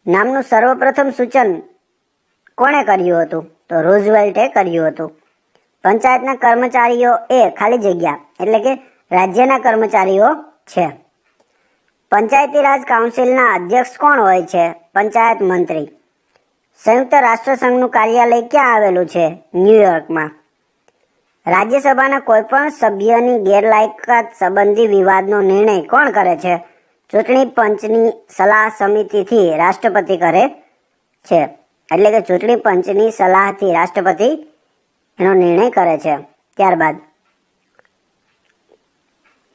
નામનું સર્વપ્રથમ સૂચન કોણે કર્યું હતું? તો રૂઝવેલ્ટે કર્યું હતું. પંચાયતના કર્મચારીઓ એ ખાલી જગ્યા એટલે કે રાજ્યના કર્મચારીઓ છે. પંચાયતી રાજ કાઉન્સિલના અધ્યક્ષ કોણ હોય છે? પંચાયત મંત્રી. સંયુક્ત રાષ્ટ્ર સંઘનું કાર્યાલય ક્યાં આવેલું છે? ન્યૂયોર્કમાં. રાજ્યસભાના કોઈપણ સભ્યની ગેરલાયકાત સંબંધી વિવાદનો નિર્ણય કોણ કરે છે? ચૂંટણી પંચની સલાહ સમિતિથી રાષ્ટ્રપતિ કરે છે. એટલે કે ચૂંટણી પંચની સલાહથી રાષ્ટ્રપતિ એનો નિર્ણય કરે છે. ત્યારબાદ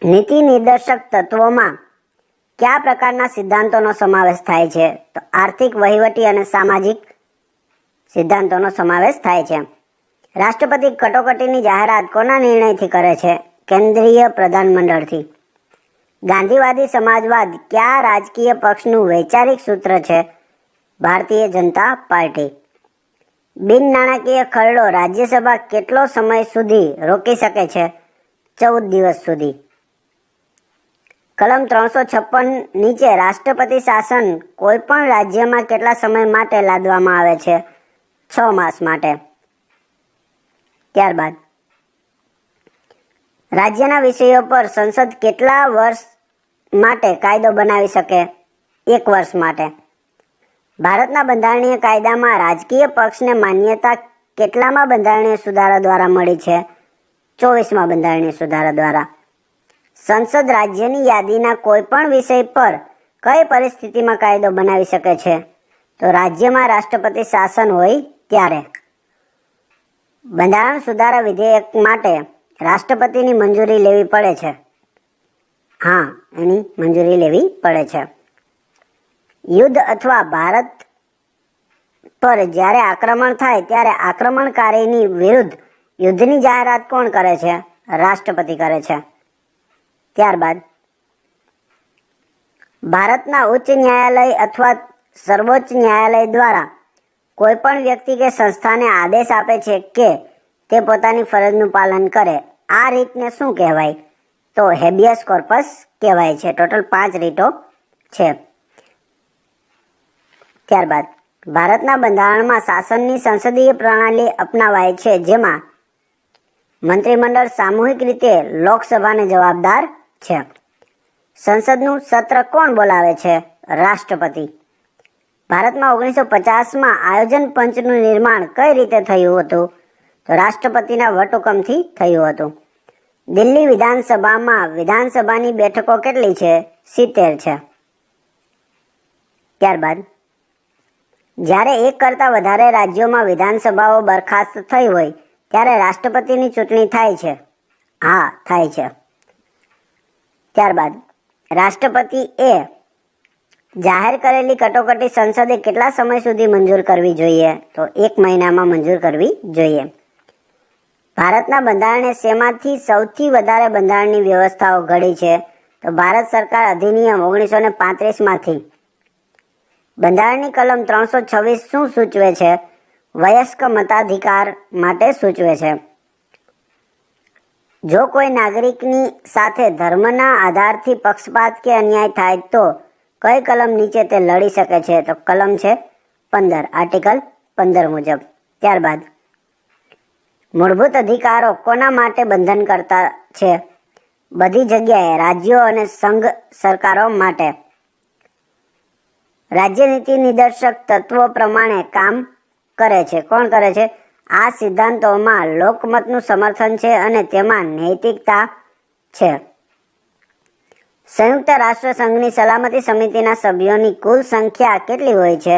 નીતિ નિર્દેશક તત્વોમાં કયા પ્રકારના સિદ્ધાંતોનો સમાવેશ થાય છે? તો આર્થિક, વહીવટી અને સામાજિક સિદ્ધાંતોનો સમાવેશ થાય છે. રાષ્ટ્રપતિ કટોકટીની જાહેરાત કોના નિર્ણયથી કરે છે? કેન્દ્રીય પ્રધાનમંડળથી. ગાંધીવાદી સમાજવાદ કયા રાજકીય પક્ષનું વૈચારિક સૂત્ર છે? ભારતીય જનતા પાર્ટી. બિન નાણાકીય ખરડો રાજ્યસભા કેટલો સમય સુધી રોકી શકે છે? 14 દિવસ સુધી. કલમ 356 નીચે રાષ્ટ્રપતિ શાસન કોઈ પણ રાજ્યમાં કેટલા સમય માટે લાદવામાં આવે છે? 6 માસ માટે. ત્યારબાદ રાજ્યના વિષયો પર સંસદ કેટલા વર્ષ માટે કાયદો બનાવી શકે? 1 વર્ષ માટે. ભારતના બંધારણીય કાયદામાં રાજકીય પક્ષને માન્યતા કેટલામાં બંધારણીય સુધારા દ્વારા મળી છે? 24માં બંધારણીય સુધારા દ્વારા. સંસદ રાજ્યની યાદીના કોઈ પણ વિષય પર કઈ પરિસ્થિતિમાં કાયદો બનાવી શકે છે? તો રાજ્યમાં રાષ્ટ્રપતિ શાસન હોય ત્યારે. બંધારણ સુધારા વિધેયક માટે રાષ્ટ્રપતિની મંજૂરી લેવી પડે છે. હા, એની મંજૂરી લેવી પડે છે. યુદ્ધ અથવા ભારત પર જ્યારે આક્રમણ થાય ત્યારે આક્રમણકારીની વિરુદ્ધ યુદ્ધની જાહેરાત કોણ કરે છે? રાષ્ટ્રપતિ કરે છે. ત્યારબાદ ભારતના ઉચ્ચ ન્યાયાલય અથવા સર્વોચ્ચ ન્યાયાલય દ્વારા કોઈ પણ વ્યક્તિ કે સંસ્થાને આદેશ આપે છે કે તે પોતાની ફરજનું પાલન કરે. આ રીતને શું કહેવાય? તો હેબિયસ કોર્પસ કહેવાય છે. ટોટલ 5 રીતો છે. ત્યારબાદ ભારતના બંધારણમાં શાસનની સંસદીય પ્રણાલી અપનાવાય છે, જેમાં મંત્રીમંડળ સામૂહિક રીતે લોકસભાને જવાબદાર છે. સંસદનું સત્ર કોણ બોલાવે છે? રાષ્ટ્રપતિ. ભારતમાં 1950માં આયોજન પંચનું નિર્માણ કઈ રીતે થયું હતું? તો રાષ્ટ્રપતિના વટહુકમથી થયું હતું. દિલ્હી વિધાનસભામાં વિધાનસભાની બેઠકો કેટલી છે? 70 છે. ત્યારબાદ જ્યારે એક કરતાં વધારે રાજ્યોમાં વિધાનસભાઓ બરખાસ્ત થઈ હોય ત્યારે રાષ્ટ્રપતિની ચૂંટણી થાય છે? હા, થાય છે. ત્યારબાદ રાષ્ટ્રપતિ એ જાહેર કરેલી કટોકટી સંસદે કેટલા સમય સુધી મંજૂર કરવી જોઈએ? તો 1 મહિનામાં મંજૂર કરવી જોઈએ. ભારતના બંધારણે શેમાંથી સૌથી વધારે બંધારણની વ્યવસ્થાઓ ઘડી છે? તો ભારત સરકાર અધિનિયમ 1935માંથી. બંધારણની કલમ 326 શું સૂચવે છે? વયસ્ક મતાધિકાર માટે સૂચવે છે. જો કોઈ નાગરિકની સાથે ધર્મના આધારથી પક્ષપાત કે અન્યાય થાય તો કઈ કલમ નીચે તે લડી શકે છે? તો કલમ છે 15, આર્ટિકલ 15 મુજબ. ત્યારબાદ મૂળભૂત અધિકારો કોના માટે બંધન કરતા છે? બધી જગ્યાએ રાજ્યો અને સંઘ સરકારો માટે. રાજ્ય નીતિ નિર્દેશક તત્વો પ્રમાણે કામ કરે છે. કોણ કરે છે? આ સિદ્ધાંતોમાં લોકમતનું સમર્થન છે અને તેમાં નૈતિકતા છે. સંયુક્ત રાષ્ટ્ર સંઘની સલામતી સમિતિના સભ્યોની કુલ સંખ્યા કેટલી હોય છે?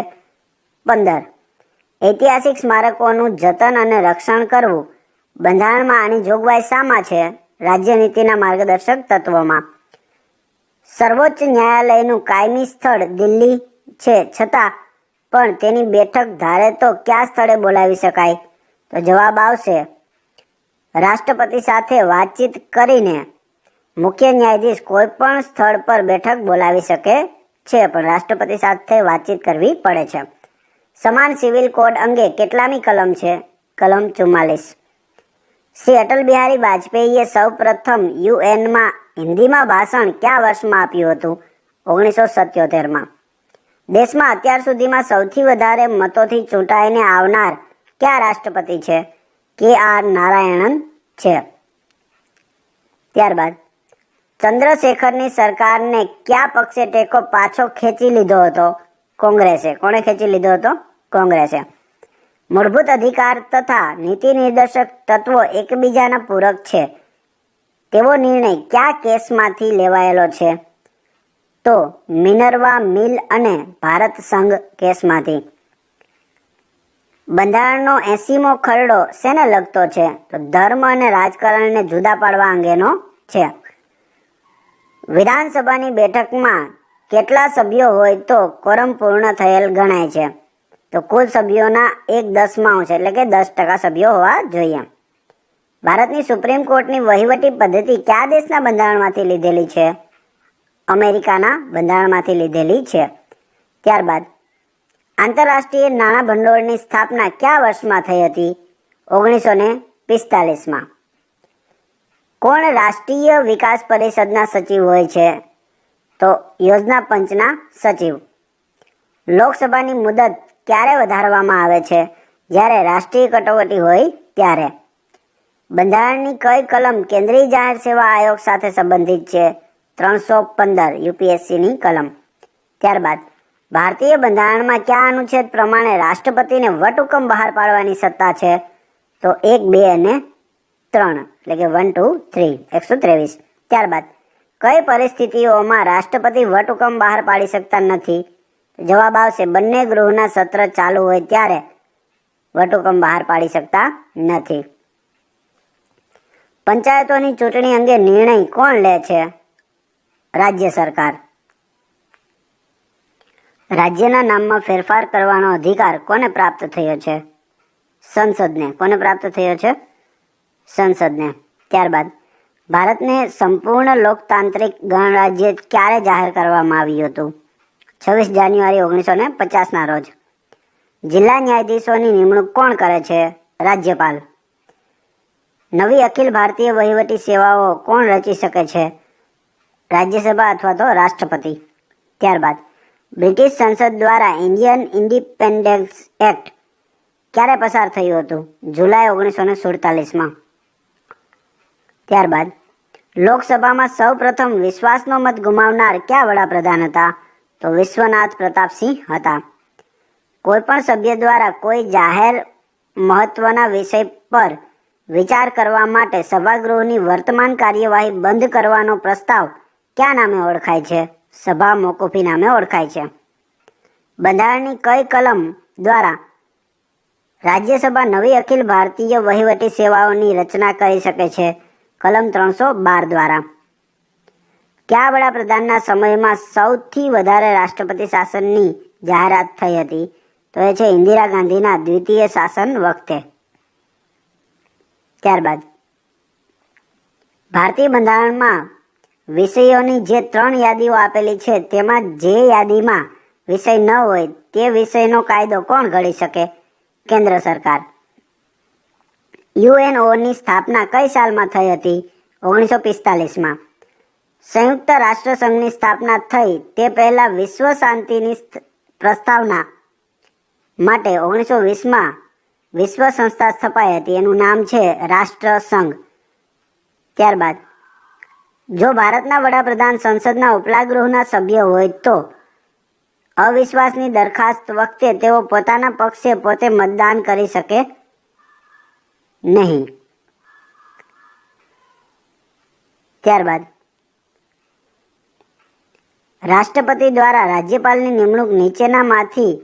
15. ઐતિહાસિક સ્મારકોનું જતન અને રક્ષણ કરવું. બંધારણમાં આની જોગવાઈ શામાં છે? રાજ્ય નીતિના માર્ગદર્શક તત્વોમાં. સર્વોચ્ચ ન્યાયાલયનું કાયમી સ્થળ દિલ્હી છે, છતાં પણ તેની બેઠક ધારે તો કયા સ્થળે બોલાવી શકાય? તો જવાબ આવશે રાષ્ટ્રપતિ સાથે વાતચીત કરીને મુખ્ય ન્યાયાધીશ કોઈ પણ સ્થળ પર બેઠક બોલાવી શકે છે, પણ રાષ્ટ્રપતિ સાથે વાતચીત કરવી પડે છે. સમાન સિવિલ કોડ અંગે કેટલામી કલમ છે? કલમ 44. શ્રી અટલ બિહારી વાજપેયીએ સૌ પ્રથમ યુએનમાં હિન્દીમાં ભાષણ કયા વર્ષમાં આપ્યું હતું? 1977માં. દેશમાં અત્યાર સુધીમાં સૌથી વધારે મતોથી ચૂંટાઈને આવનાર કયા રાષ્ટ્રપતિ છે? KR નારાયણન છે. ત્યારબાદ ચંદ્રશેખરની સરકારને કયા પક્ષે ટેકો પાછો ખેંચી લીધો હતો? કોંગ્રેસે. કોણે ખેંચી લીધો હતો? કોંગ્રેસે. મૂળભૂત અધિકાર તથા નીતિ નિર્દેશક તત્વો એકબીજાના પૂરક છે તેવો નિર્ણય કયા કેસમાંથી લેવાયેલો છે? તો મિનર્વા મિલ અને ભારત સંઘ કેસમાંથી. બંધારણનો 80મો ખરડો શેને લગતો છે? તો ધર્મ અને રાજકારણને જુદા પાડવા અંગેનો છે. વિધાનસભાની બેઠકમાં કેટલા સભ્યો હોય તો કોરમ પૂર્ણ થયેલ ગણાય છે? તો કુલ સભ્યોના 1/10 એટલે કે 10% સભ્યો હોવા જોઈએ. ભારતની સુપ્રીમ કોર્ટની વહીવટી પદ્ધતિ કયા દેશના બંધારણમાંથી લીધેલી છે? અમેરિકાના બંધારણમાંથી લીધેલી છે. ત્યારબાદ આંતરરાષ્ટ્રીય નાણાં ભંડોળની સ્થાપના કયા વર્ષમાં થઈ હતી? 1945માં. કોણ રાષ્ટ્રીય વિકાસ પરિષદના સચિવ હોય છે? તો યોજના પંચના સચિવ. લોકસભાની મુદત ક્યારે વધારવામાં આવે છે? જ્યારે રાષ્ટ્રીય કટોકટી હોય ત્યારે. બંધારણની કઈ કલમ કેન્દ્રીય જાહેર સેવા આયોગ સાથે સંબંધિત છે? 315 UPSCની કલમ. ત્યારબાદ ભારતીય બંધારણમાં કયા અનુચ્છેદ પ્રમાણે રાષ્ટ્રપતિને વટહુકમ બહાર પાડવાની સત્તા છે? તો 1, 2 અને 3 એટલે કે 1, 2, 3 123. ત્યારબાદ કઈ પરિસ્થિતિઓમાં રાષ્ટ્રપતિ વટહુકમ બહાર પાડી શકતા નથી? જવાબ આવશે બંને ગૃહના સત્ર ચાલુ હોય ત્યારે વટહુકમ બહાર પાડી શકતા નથી. પંચાયતોની ચૂંટણી અંગે નિર્ણય કોણ લે છે? રાજ્ય સરકાર. રાજ્યના નામમાં ફેરફાર કરવાનો અધિકાર કોને પ્રાપ્ત થયો છે? સંસદને. કોને પ્રાપ્ત થયો છે? સંસદને. ત્યારબાદ ભારતને સંપૂર્ણ લોકતાંત્રિક ગણરાજ્ય ક્યારે જાહેર કરવામાં આવ્યું હતું? 26 જાન્યુઆરી 1950ના રોજ. જિલ્લા ન્યાયાધીશોની નિમણૂક કોણ કરે છે? રાજ્યપાલ. નવી અખિલ ભારતીય વહીવટી સેવાઓ કોણ રચી શકે છે? રાજ્યસભા અથવા તો રાષ્ટ્રપતિ. ત્યારબાદ બ્રિટિશ સંસદ દ્વારા ઇન્ડિયન ઇન્ડિપેન્ડન્સ એક્ટ ક્યારે પસાર થયું હતું? જુલાઈ 1947માં. ત્યારબાદ લોકસભામાં સૌ પ્રથમ વિશ્વાસનો મત ગુમાવનાર કયા વડાપ્રધાન હતા? તો વિશ્વનાથ પ્રતાપસિંહ હતા. કોઈ પણ સભ્ય દ્વારા કોઈ જાહેર મહત્વના વિષય પર વિચાર કરવા માટે સભાગૃહની વર્તમાન કાર્યવાહી બંધ કરવાનો પ્રસ્તાવ કયા નામે ઓળખાય છે? સભા મોકૂફી નામે ઓળખાય છે. બંધારણની કઈ કલમ દ્વારા રાજ્યસભા નવી અખિલ ભારતીય વહીવટી સેવાઓની રચના કરી શકે છે? કલમ 312 દ્વારા. કયા વડાપ્રધાનના સમયમાં સૌથી વધારે રાષ્ટ્રપતિ શાસનની જાહેરાત થઈ હતી? તો એ છે ઇન્દિરા ગાંધીના દ્વિતીય શાસન વખતે. ત્યારબાદ ભારતીય બંધારણમાં વિષયોની જે 3 યાદીઓ આપેલી છે તેમાં જે યાદીમાં વિષય ન હોય તે વિષયનો કાયદો કોણ ઘડી શકે? કેન્દ્ર સરકાર. યુએનઓની સ્થાપના કઈ સાલમાં થઈ હતી? 1945માં. સંયુક્ત રાષ્ટ્ર સંઘની સ્થાપના થઈ તે પહેલા વિશ્વ શાંતિની પ્રસ્તાવના માટે 1920માં વિશ્વ સંસ્થા સ્થપાઈ હતી. એનું નામ છે રાષ્ટ્ર સંઘ. ત્યારબાદ જો ભારતના વડાપ્રધાન સંસદના ઉપલા ગૃહના સભ્ય હોય તો અવિશ્વાસની દરખાસ્ત વખતે તેઓ પોતાના પક્ષે પોતે મતદાન કરી શકે નહીં. ત્યારબાદ રાષ્ટ્રપતિ દ્વારા રાજ્યપાલની નિમણૂક નીચેનામાંથી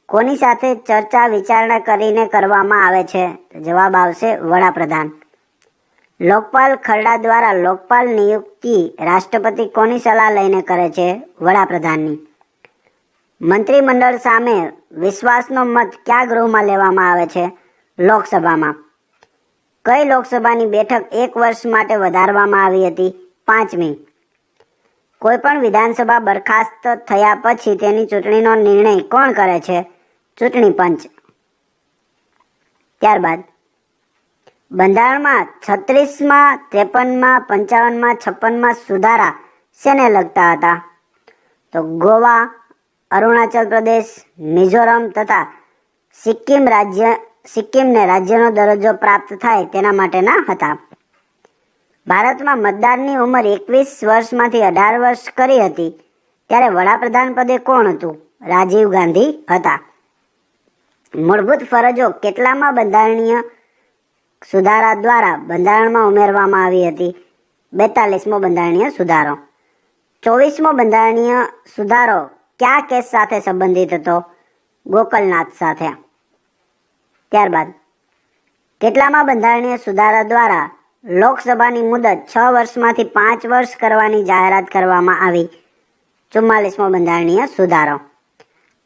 કોની સાથે ચર્ચા વિચારણા કરીને કરવામાં આવે છે? જવાબ આવશે વડાપ્રધાન. લોકપાલ ખરડા દ્વારા લોકપાલ નિયુક્તિ રાષ્ટ્રપતિ કોની સલાહ લઈને કરે છે? વડાપ્રધાનની. મંત્રીમંડળ સામે વિશ્વાસનો મત કયા ગૃહમાં લેવામાં આવે છે? લોકસભામાં. કઈ લોકસભાની બેઠક 1 વર્ષ માટે વધારવામાં આવી હતી? 5મી. કોઈપણ વિધાનસભા બરખાસ્ત થયા પછી તેની ચૂંટણીનો નિર્ણય કોણ કરે છે? ચૂંટણી પંચ. ત્યારબાદ બંધારણમાં 36માં, 53માં, 55માં, 56માં સુધારા શેને લગતા હતા? તો ગોવા, અરુણાચલ પ્રદેશ, મિઝોરમ તથા સિક્કિમને રાજ્યનો દરજ્જો પ્રાપ્ત થાય તેના માટેના હતા. ભારતમાં મતદારની ઉંમર 21 વર્ષમાંથી 18 વર્ષ કરી હતી ત્યારે વડાપ્રધાન પદે કોણ હતું? રાજીવ ગાંધી હતા. મૂળભૂત ફરજો કેટલામાં બંધારણીય સુધારા દ્વારા બંધારણમાં ઉમેરવામાં આવી હતી? 42મો બંધારણીય સુધારો. 24મો બંધારણીય સુધારો કયા કેસ સાથે સંબંધિત હતો? ગોકલનાથ સાથે. ત્યારબાદ કેટલામાં બંધારણીય સુધારા દ્વારા લોકસભાની મુદત 6 વર્ષમાંથી 5 વર્ષ કરવાની જાહેરાત કરવામાં આવી? 44મો બંધારણીય સુધારો.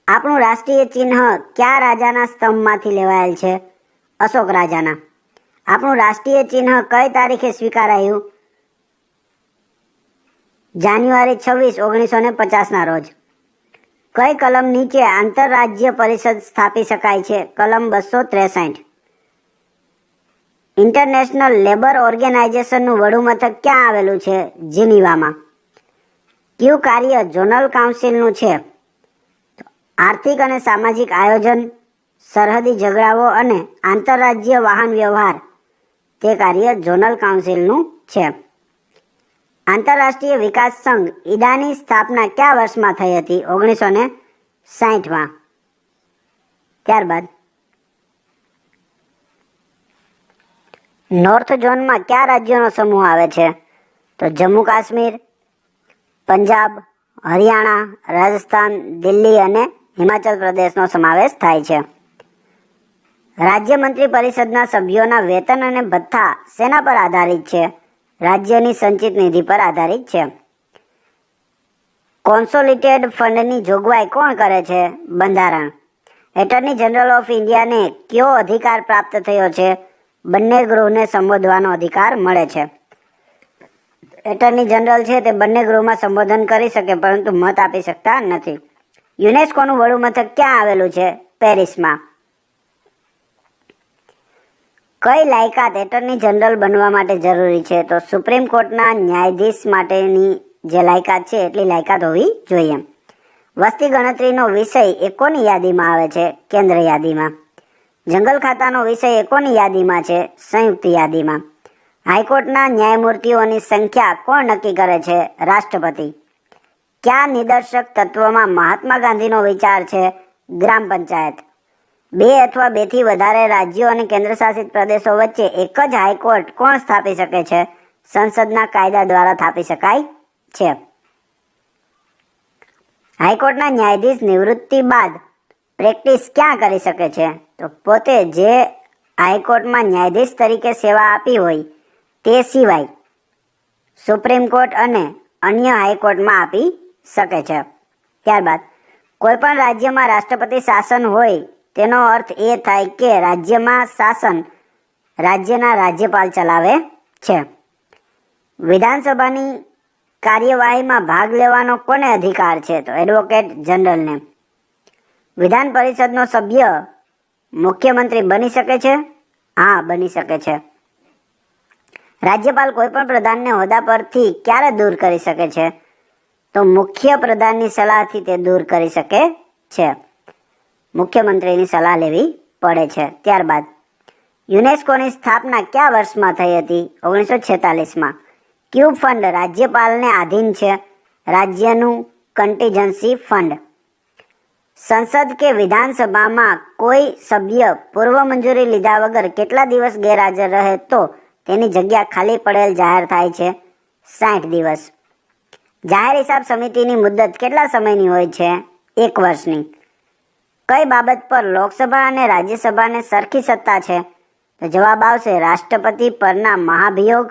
આપણું રાષ્ટ્રીય ચિહ્ન કયા રાજાના સ્તંભમાંથી લેવાયેલ છે? અશોક રાજાના. આપણું રાષ્ટ્રીય ચિહ્ન કઈ તારીખે સ્વીકારાયું? જાન્યુઆરી 26, 1950ના રોજ. કઈ કલમ નીચે આંતરરાજ્ય પરિષદ સ્થાપી શકાય છે? કલમ 263. ઇન્ટરનેશનલ લેબર ઓર્ગેનાઇઝેશનનું વડું મથક ક્યાં આવેલું છે? જીનીવામાં. કયું કાર્ય ઝોનલ કાઉન્સિલનું છે? આર્થિક અને સામાજિક આયોજન, સરહદી ઝઘડાઓ અને આંતરરાજ્ય વાહન વ્યવહાર તે કાર્ય ઝોનલ કાઉન્સિલનું છે. આંતરરાષ્ટ્રીય વિકાસ સંઘ ઈડાની સ્થાપના કયા વર્ષમાં થઈ હતી? 1960માં. ત્યારબાદ નોર્થ ઝોનમાં કયા રાજ્યોનો સમૂહ આવે છે? તો જમ્મુ કાશ્મીર, પંજાબ, હરિયાણા, રાજસ્થાન, દિલ્હી અને હિમાચલ પ્રદેશનો સમાવેશ થાય છે. રાજ્ય મંત્રી પરિષદના સભ્યોના વેતન અને ભથ્થા શેના પર આધારિત છે? રાજ્યની સંચિત નિધિ પર આધારિત છે. કોન્સોલિડેટેડ ફંડની જોગવાઈ કોણ કરે છે? બંધારણ. એટર્ની જનરલ ઓફ ઇન્ડિયાને કયો અધિકાર પ્રાપ્ત થયો છે? બંને ગૃહને સંબોધવાનો અધિકાર મળે છે. એટર્ની જનરલ છે તે બંને ગૃહમાં સંબોધન કરી શકે પરંતુ મત આપી શકતા નથી. યુનેસ્કોનું વડું મથક ક્યાં આવેલું છે? પેરિસમાં. કઈ લાયકાત એટર્ની જનરલ બનવા માટે જરૂરી છે? તો સુપ્રીમ કોર્ટના ન્યાયાધીશ માટેની જે લાયકાત છે એટલી લાયકાત હોવી જોઈએ. વસ્તી ગણતરીનો વિષય એ કોની યાદીમાં આવે છે? કેન્દ્ર યાદીમાં. જંગલ ખાતાનો વિષય એ કોની યાદીમાં છે? સંયુક્ત યાદીમાં. હાઈકોર્ટના ન્યાયમૂર્તિઓની સંખ્યા કોણ નક્કી કરે છે? રાષ્ટ્રપતિ. કયા નિદર્શક તત્વમાં મહાત્મા ગાંધીનો વિચાર છે? ગ્રામ પંચાયત. 2 અથવા 2થી વધારે રાજ્યો અને કેન્દ્રશાસિત પ્રદેશો વચ્ચે એક જ હાઈકોર્ટ કોણ સ્થાપી શકે છે? સંસદના કાયદા દ્વારા સ્થાપી શકાય છે. હાઈકોર્ટના ન્યાયાધીશ નિવૃત્તિ બાદ પ્રેક્ટિસ ક્યાં કરી શકે છે? તો પોતે જે હાઈકોર્ટમાં ન્યાયાધીશ તરીકે સેવા આપી હોય તે સિવાય સુપ્રીમ કોર્ટ અને અન્ય હાઈકોર્ટમાં આપી શકે છે. ત્યારબાદ કોઈપણ રાજ્યમાં રાષ્ટ્રપતિ શાસન હોય તેનો અર્થ એ થાય કે રાજ્યમાં શાસન રાજ્યના રાજ્યપાલ ચલાવે છે. વિધાનસભાની કાર્યવાહીમાં ભાગ લેવાનો કોને અધિકાર છે? તો એડવોકેટ જનરલને. વિધાન પરિષદનો સભ્ય મુખ્યમંત્રી બની શકે છે? હા, બની શકે છે. રાજ્યપાલ કોઈ પણ પ્રધાનને હોદ્દા પરથી ક્યારે દૂર કરી શકે છે? તો મુખ્ય પ્રધાનની સલાહથી તે દૂર કરી શકે છે. મુખ્યમંત્રીની સલાહ લેવી પડે છે. ત્યારબાદ યુનેસ્કોની સ્થાપના કયા વર્ષમાં થઈ હતી? 1946માં. ક્યુ ફંડ રાજ્યપાલને આધીન છે? રાજ્યનું કન્ટીજન્સી ફંડ. સંસદ કે વિધાનસભામાં કોઈ સભ્ય પૂર્વ મંજૂરી લીધા વગર કેટલા દિવસ ગેરહાજર રહે તો તેની જગ્યા ખાલી પડેલ જાહેર થાય છે? 60 દિવસ. જાહેર હિસાબ સમિતિની મુદ્દત કેટલા સમયની હોય છે? 1 વર્ષની. કઈ બાબત પર લોકસભા અને રાજ્યસભાને સરખી સત્તા છે? તો જવાબ આવશે રાષ્ટ્રપતિ પરના મહાભિયોગ,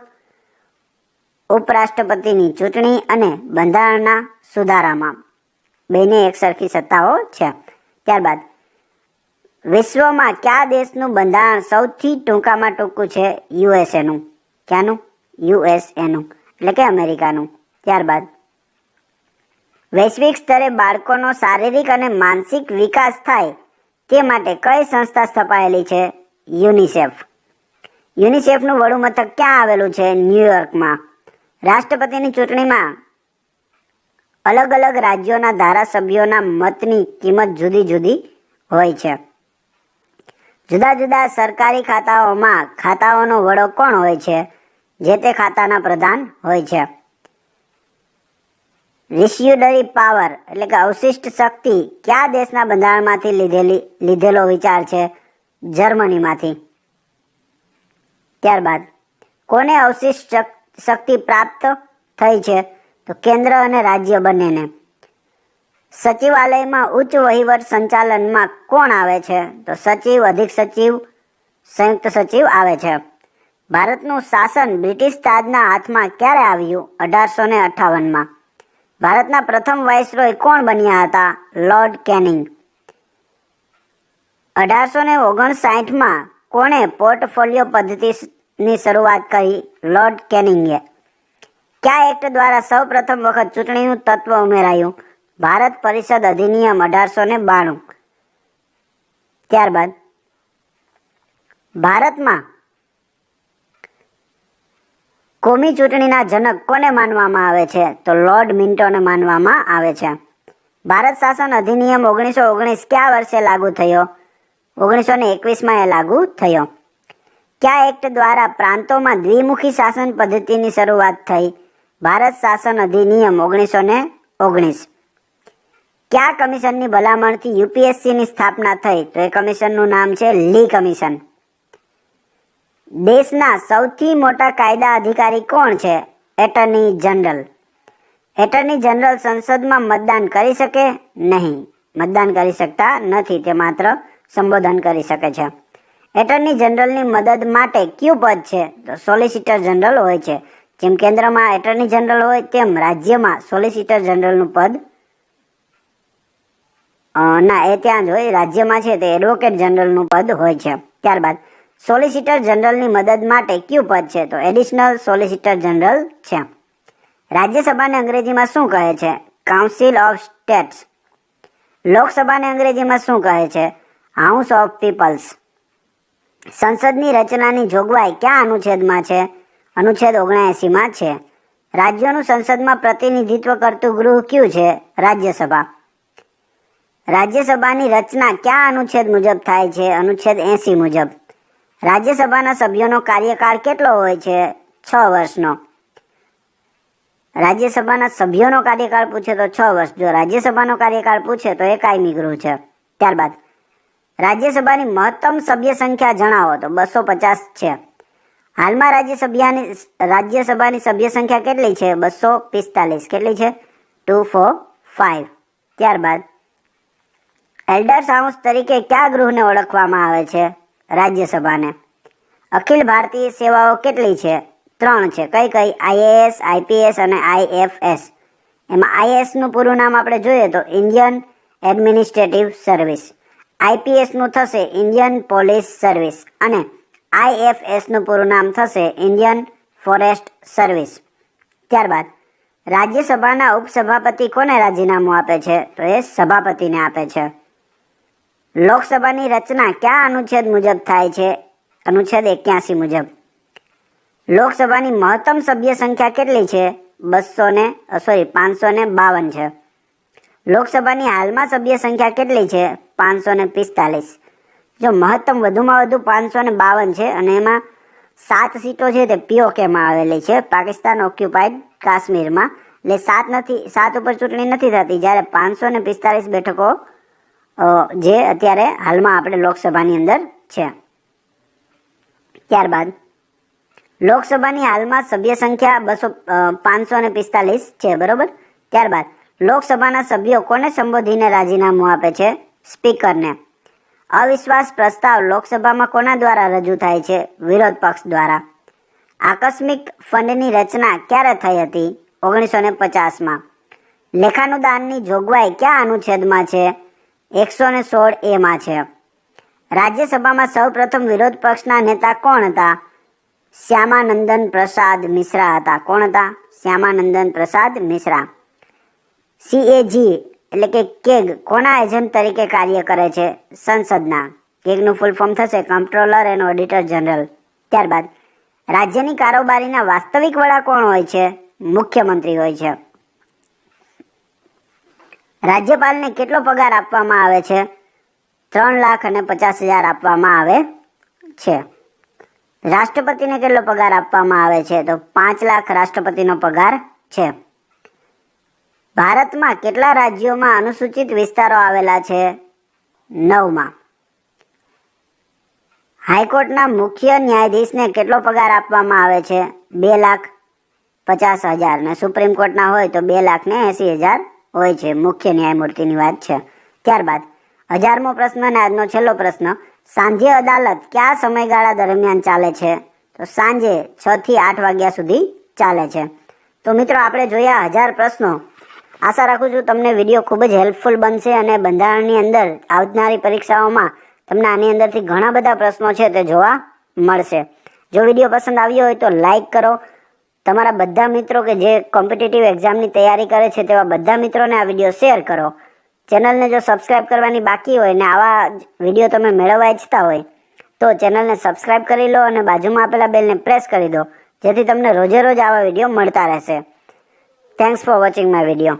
ઉપરાષ્ટ્રપતિની ચૂંટણી અને બંધારણના સુધારામાં. બેને એક સરખી સત્તાઓ છે. ત્યારબાદ વિશ્વમાં કયા દેશનું બંધારણ સૌથી ટૂંકામાં ટૂંકું છે? યુએસએનું. ક્યાંનું? યુએસએનું, એટલે કે અમેરિકાનું. ત્યારબાદ વૈશ્વિક સ્તરે બાળકોનો શારીરિક અને માનસિક વિકાસ થાય તે માટે કઈ સંસ્થા સ્થપાયેલી છે? યુનિસેફ. યુનિસેફનું વડું મથક ક્યાં આવેલું છે? ન્યુયોર્કમાં. રાષ્ટ્રપતિની ચૂંટણીમાં અલગ અલગ રાજ્યોના ધારાસભ્યોના મતની કિંમત જુદી જુદી હોય છે. જુદા જુદા સરકારી ખાતાઓમાં ખાતાઓનો વડો કોણ હોય છે? જે તે ખાતાના પ્રધાન હોય છે. રિસ્યુડરી પાવર એટલે કે અવશિષ્ટ શક્તિ કયા દેશના બંધારણમાંથી લીધેલો વિચાર છે? જર્મનીમાંથી. ત્યારબાદ કોને અવશિષ્ટ શક્તિ પ્રાપ્ત થઈ છે? તો કેન્દ્ર અને રાજ્ય બંનેને. સચિવાલયમાં ઉચ્ચ વહીવટ સંચાલનમાં કોણ આવે છે? તો સચિવ, અધિક સચિવ, સંયુક્ત સચિવ આવે છે. ભારતનું શાસન બ્રિટિશ તાજના હાથમાં ક્યારે આવ્યું? 1858માં. ભારતના પ્રથમ વાઇસરોય કોણ બન્યા હતા? Lord canning. 1859માં કોણે પોર્ટફોલિયો પદ્ધતિની શરૂઆત કરી? લોર્ડ કેનિંગે. કયા એક્ટ દ્વારા સૌ પ્રથમ વખત ચૂંટણીનું તત્વ ઉમેરાયું? ભારત પરિષદ અધિનિયમ 1892. ત્યારબાદ ભારતમાં કોમી ચૂંટણીના જનક કોને માનવામાં આવે છે? તો લોર્ડ મિન્ટોને માનવામાં આવે છે. ભારત શાસન અધિનિયમ 1919 કયા વર્ષે લાગુ થયો? 1921માં એ લાગુ થયો. કયા એક્ટ દ્વારા પ્રાંતોમાં દ્વિમુખી શાસન પદ્ધતિની શરૂઆત થઈ? ભારત શાસન અધિનિયમ 1919. કયા કમિશનની ભલામણથી યુપીએસસીની સ્થાપના થઈ? તો એ કમિશનનું નામ છે લી કમિશન. દેશના સૌથી મોટા કાયદા અધિકારી કોણ છે? Attorney general. એટર્ની જનરલ સંસદમાં મતદાન કરી શકે નહીં. મતદાન કરી શકતા નથી, તે માત્ર સંબોધન કરી શકે છે. એટર્ની જનરલની મદદ માટે કયું પદ છે? તો સોલિસિટર જનરલ હોય છે. જેમ કેન્દ્રમાં એટર્ની જનરલ હોય તેમ રાજ્યમાં સોલિસિટર જનરલનું પદ એ ત્યાં જ હોય. રાજ્યમાં છે તે એડવોકેટ જનરલનું પદ હોય છે. ત્યારબાદ સોલિસિટર જનરલની મદદ માટે કયું પદ છે? તો એડિશનલ સોલિસિટર જનરલ છે. રાજ્યસભાને અંગ્રેજીમાં શું કહે છે? Council of states. લોકસભાને અંગ્રેજીમાં શું કહે છે? House of peoples. સંસદની રચનાની જોગવાઈ કયા અનુચ્છેદમાં છે? અનુચ્છેદ 79માં છે. રાજ્યોનું સંસદમાં પ્રતિનિધિત્વ કરતું ગૃહ કયું છે? રાજ્યસભા. રાજ્યસભાની રચના કયા અનુચ્છેદ મુજબ થાય છે? અનુચ્છેદ 80 મુજબ. રાજ્યસભાના સભ્યોનો કાર્યકાળ કેટલો હોય છે? 6 વર્ષનો. રાજ્યસભાના સભ્યોનો કાર્યકાળ પૂછે તો 6 વર્ષ. જો રાજ્યસભાનો કાર્યકાળ પૂછે તો એ કાયમી ગૃહ છે. ત્યારબાદ રાજ્યસભાની મહત્તમ સભ્ય સંખ્યા જણાવો. તો 250 છે. હાલમાં રાજ્યસભાની સભ્ય સંખ્યા કેટલી છે? 245. કેટલી છે? 245. ત્યારબાદ એલ્ડર્સ હાઉસ તરીકે કયા ગૃહને ઓળખવામાં આવે છે? રાજ્યસભાને. અખિલ ભારતીય સેવાઓ કેટલી છે? 3 છે. કઈ કઈ? આઈએએસ, આઈપીએસ અને આઈએફએસ. એમાં આઈએએસનું પૂરું નામ આપણે જોઈએ તો ઇન્ડિયન એડમિનિસ્ટ્રેટિવ સર્વિસ. આઈપીએસનું થશે ઇન્ડિયન પોલીસ સર્વિસ અને આઈએફએસનું પૂરું નામ થશે ઇન્ડિયન ફોરેસ્ટ સર્વિસ. ત્યારબાદ રાજ્યસભાના ઉપસભાપતિ કોને રાજીનામું આપે છે? તો એ સભાપતિને આપે છે. લોકસભાની રચના કયા અનુચ્છેદ મુજબ થાય છે? અનુચ્છેદ 81 મુજબ. લોકસભાની મહત્તમ સભ્ય સંખ્યા કેટલી છે? 552 છે. લોકસભાની હાલમાં સભ્ય સંખ્યા કેટલી છે? 545. જો મહત્તમ વધુમાં વધુ 552 છે અને એમાં 7 સીટો છે તે પીઓકેમાં આવેલી છે, પાકિસ્તાન ઓક્યુપાઈડ કાશ્મીરમાં. એટલે 7 ઉપર ચૂંટણી નથી થતી, જ્યારે 545 બેઠકો જે અત્યારે હાલમાં આપણે લોકસભાની અંદર છે. ત્યારબાદ લોકસભાની હાલમાં સભ્ય સંખ્યા 545 છે, બરોબર. ત્યારબાદ લોકસભાના સભ્યો કોને સંબોધીને રાજીનામું આપે છે? સ્પીકરને. અવિશ્વાસ પ્રસ્તાવ લોકસભામાં કોના દ્વારા રજૂ થાય છે? વિરોધ પક્ષ દ્વારા. આકસ્મિક ફંડની રચના ક્યારે થઈ હતી? 1950માં. લેખાનુદાનની જોગવાઈ કયા અનુચ્છેદમાં છે? 116A માં છે. રાજ્યસભામાં સૌપ્રથમ વિરોધ પક્ષના નેતા કોણ હતા? શ્યામાનંદન પ્રસાદ મિશ્રા હતા. કોણ હતા? શ્યામાનંદન પ્રસાદ મિશ્રા. CAG એટલે કે કેગ કોના એજન્ટ તરીકે કાર્ય કરે છે? સંસદના. કેગનું ફૂલ ફોર્મ થશે કમ્પ્ટ્રોલર એન્ડ ઓડિટર જનરલ. ત્યારબાદ રાજ્યની કારોબારીના વાસ્તવિક વડા કોણ હોય છે? મુખ્યમંત્રી હોય છે. રાજ્યપાલને કેટલો પગાર આપવામાં આવે છે? 3,50,000 આપવામાં આવે છે. રાષ્ટ્રપતિને કેટલો પગાર આપવામાં આવે છે? તો 5 લાખ રાષ્ટ્રપતિનો પગાર છે. ભારતમાં કેટલા રાજ્યોમાં અનુસૂચિત વિસ્તારો આવેલા છે? 9માં. હાઈકોર્ટના મુખ્ય ન્યાયાધીશને કેટલો પગાર આપવામાં આવે છે? 2,50,000. ને સુપ્રીમ કોર્ટના હોય તો 2,80,000 હોય છે. મુખ્ય ન્યાયમૂર્તિની વાત છે. ત્યારબાદ 1000મો પ્રશ્ન અને આજનો છેલ્લો પ્રશ્ન. સાંજે અદાલત કયા સમયગાળા દરમિયાન ચાલે છે? તો સાંજે 6 થી 8 વાગ્યા સુધી ચાલે છે. તો મિત્રો આપણે જોયા 1000 પ્રશ્નો. આશા રાખું છું તમને વિડીયો ખૂબ જ હેલ્પફુલ બનશે અને બંધારણની અંદર આવનારી પરીક્ષાઓમાં તમને આની અંદરથી ઘણા બધા પ્રશ્નો છે તે જોવા મળશે. જો વિડીયો પસંદ આવ્યો હોય તો લાઈક કરો. તમારા બધા મિત્રો કે જે કોમ્પિટિટિવ એક્ઝામની તૈયારી કરે છે તેવા બધા મિત્રોને આ વિડીયો શેર કરો. ચેનલને જો સબસ્ક્રાઇબ કરવાની બાકી હોય ને આવા વિડીયો તમે મેળવવા ઈચ્છતા હોય તો ચેનલને સબસ્ક્રાઇબ કરી લો અને બાજુમાં આપેલા બેલને પ્રેસ કરી દો, જેથી તમને રોજે રોજ આવા વિડીયો મળતા રહેશે. Thanks for watching my video.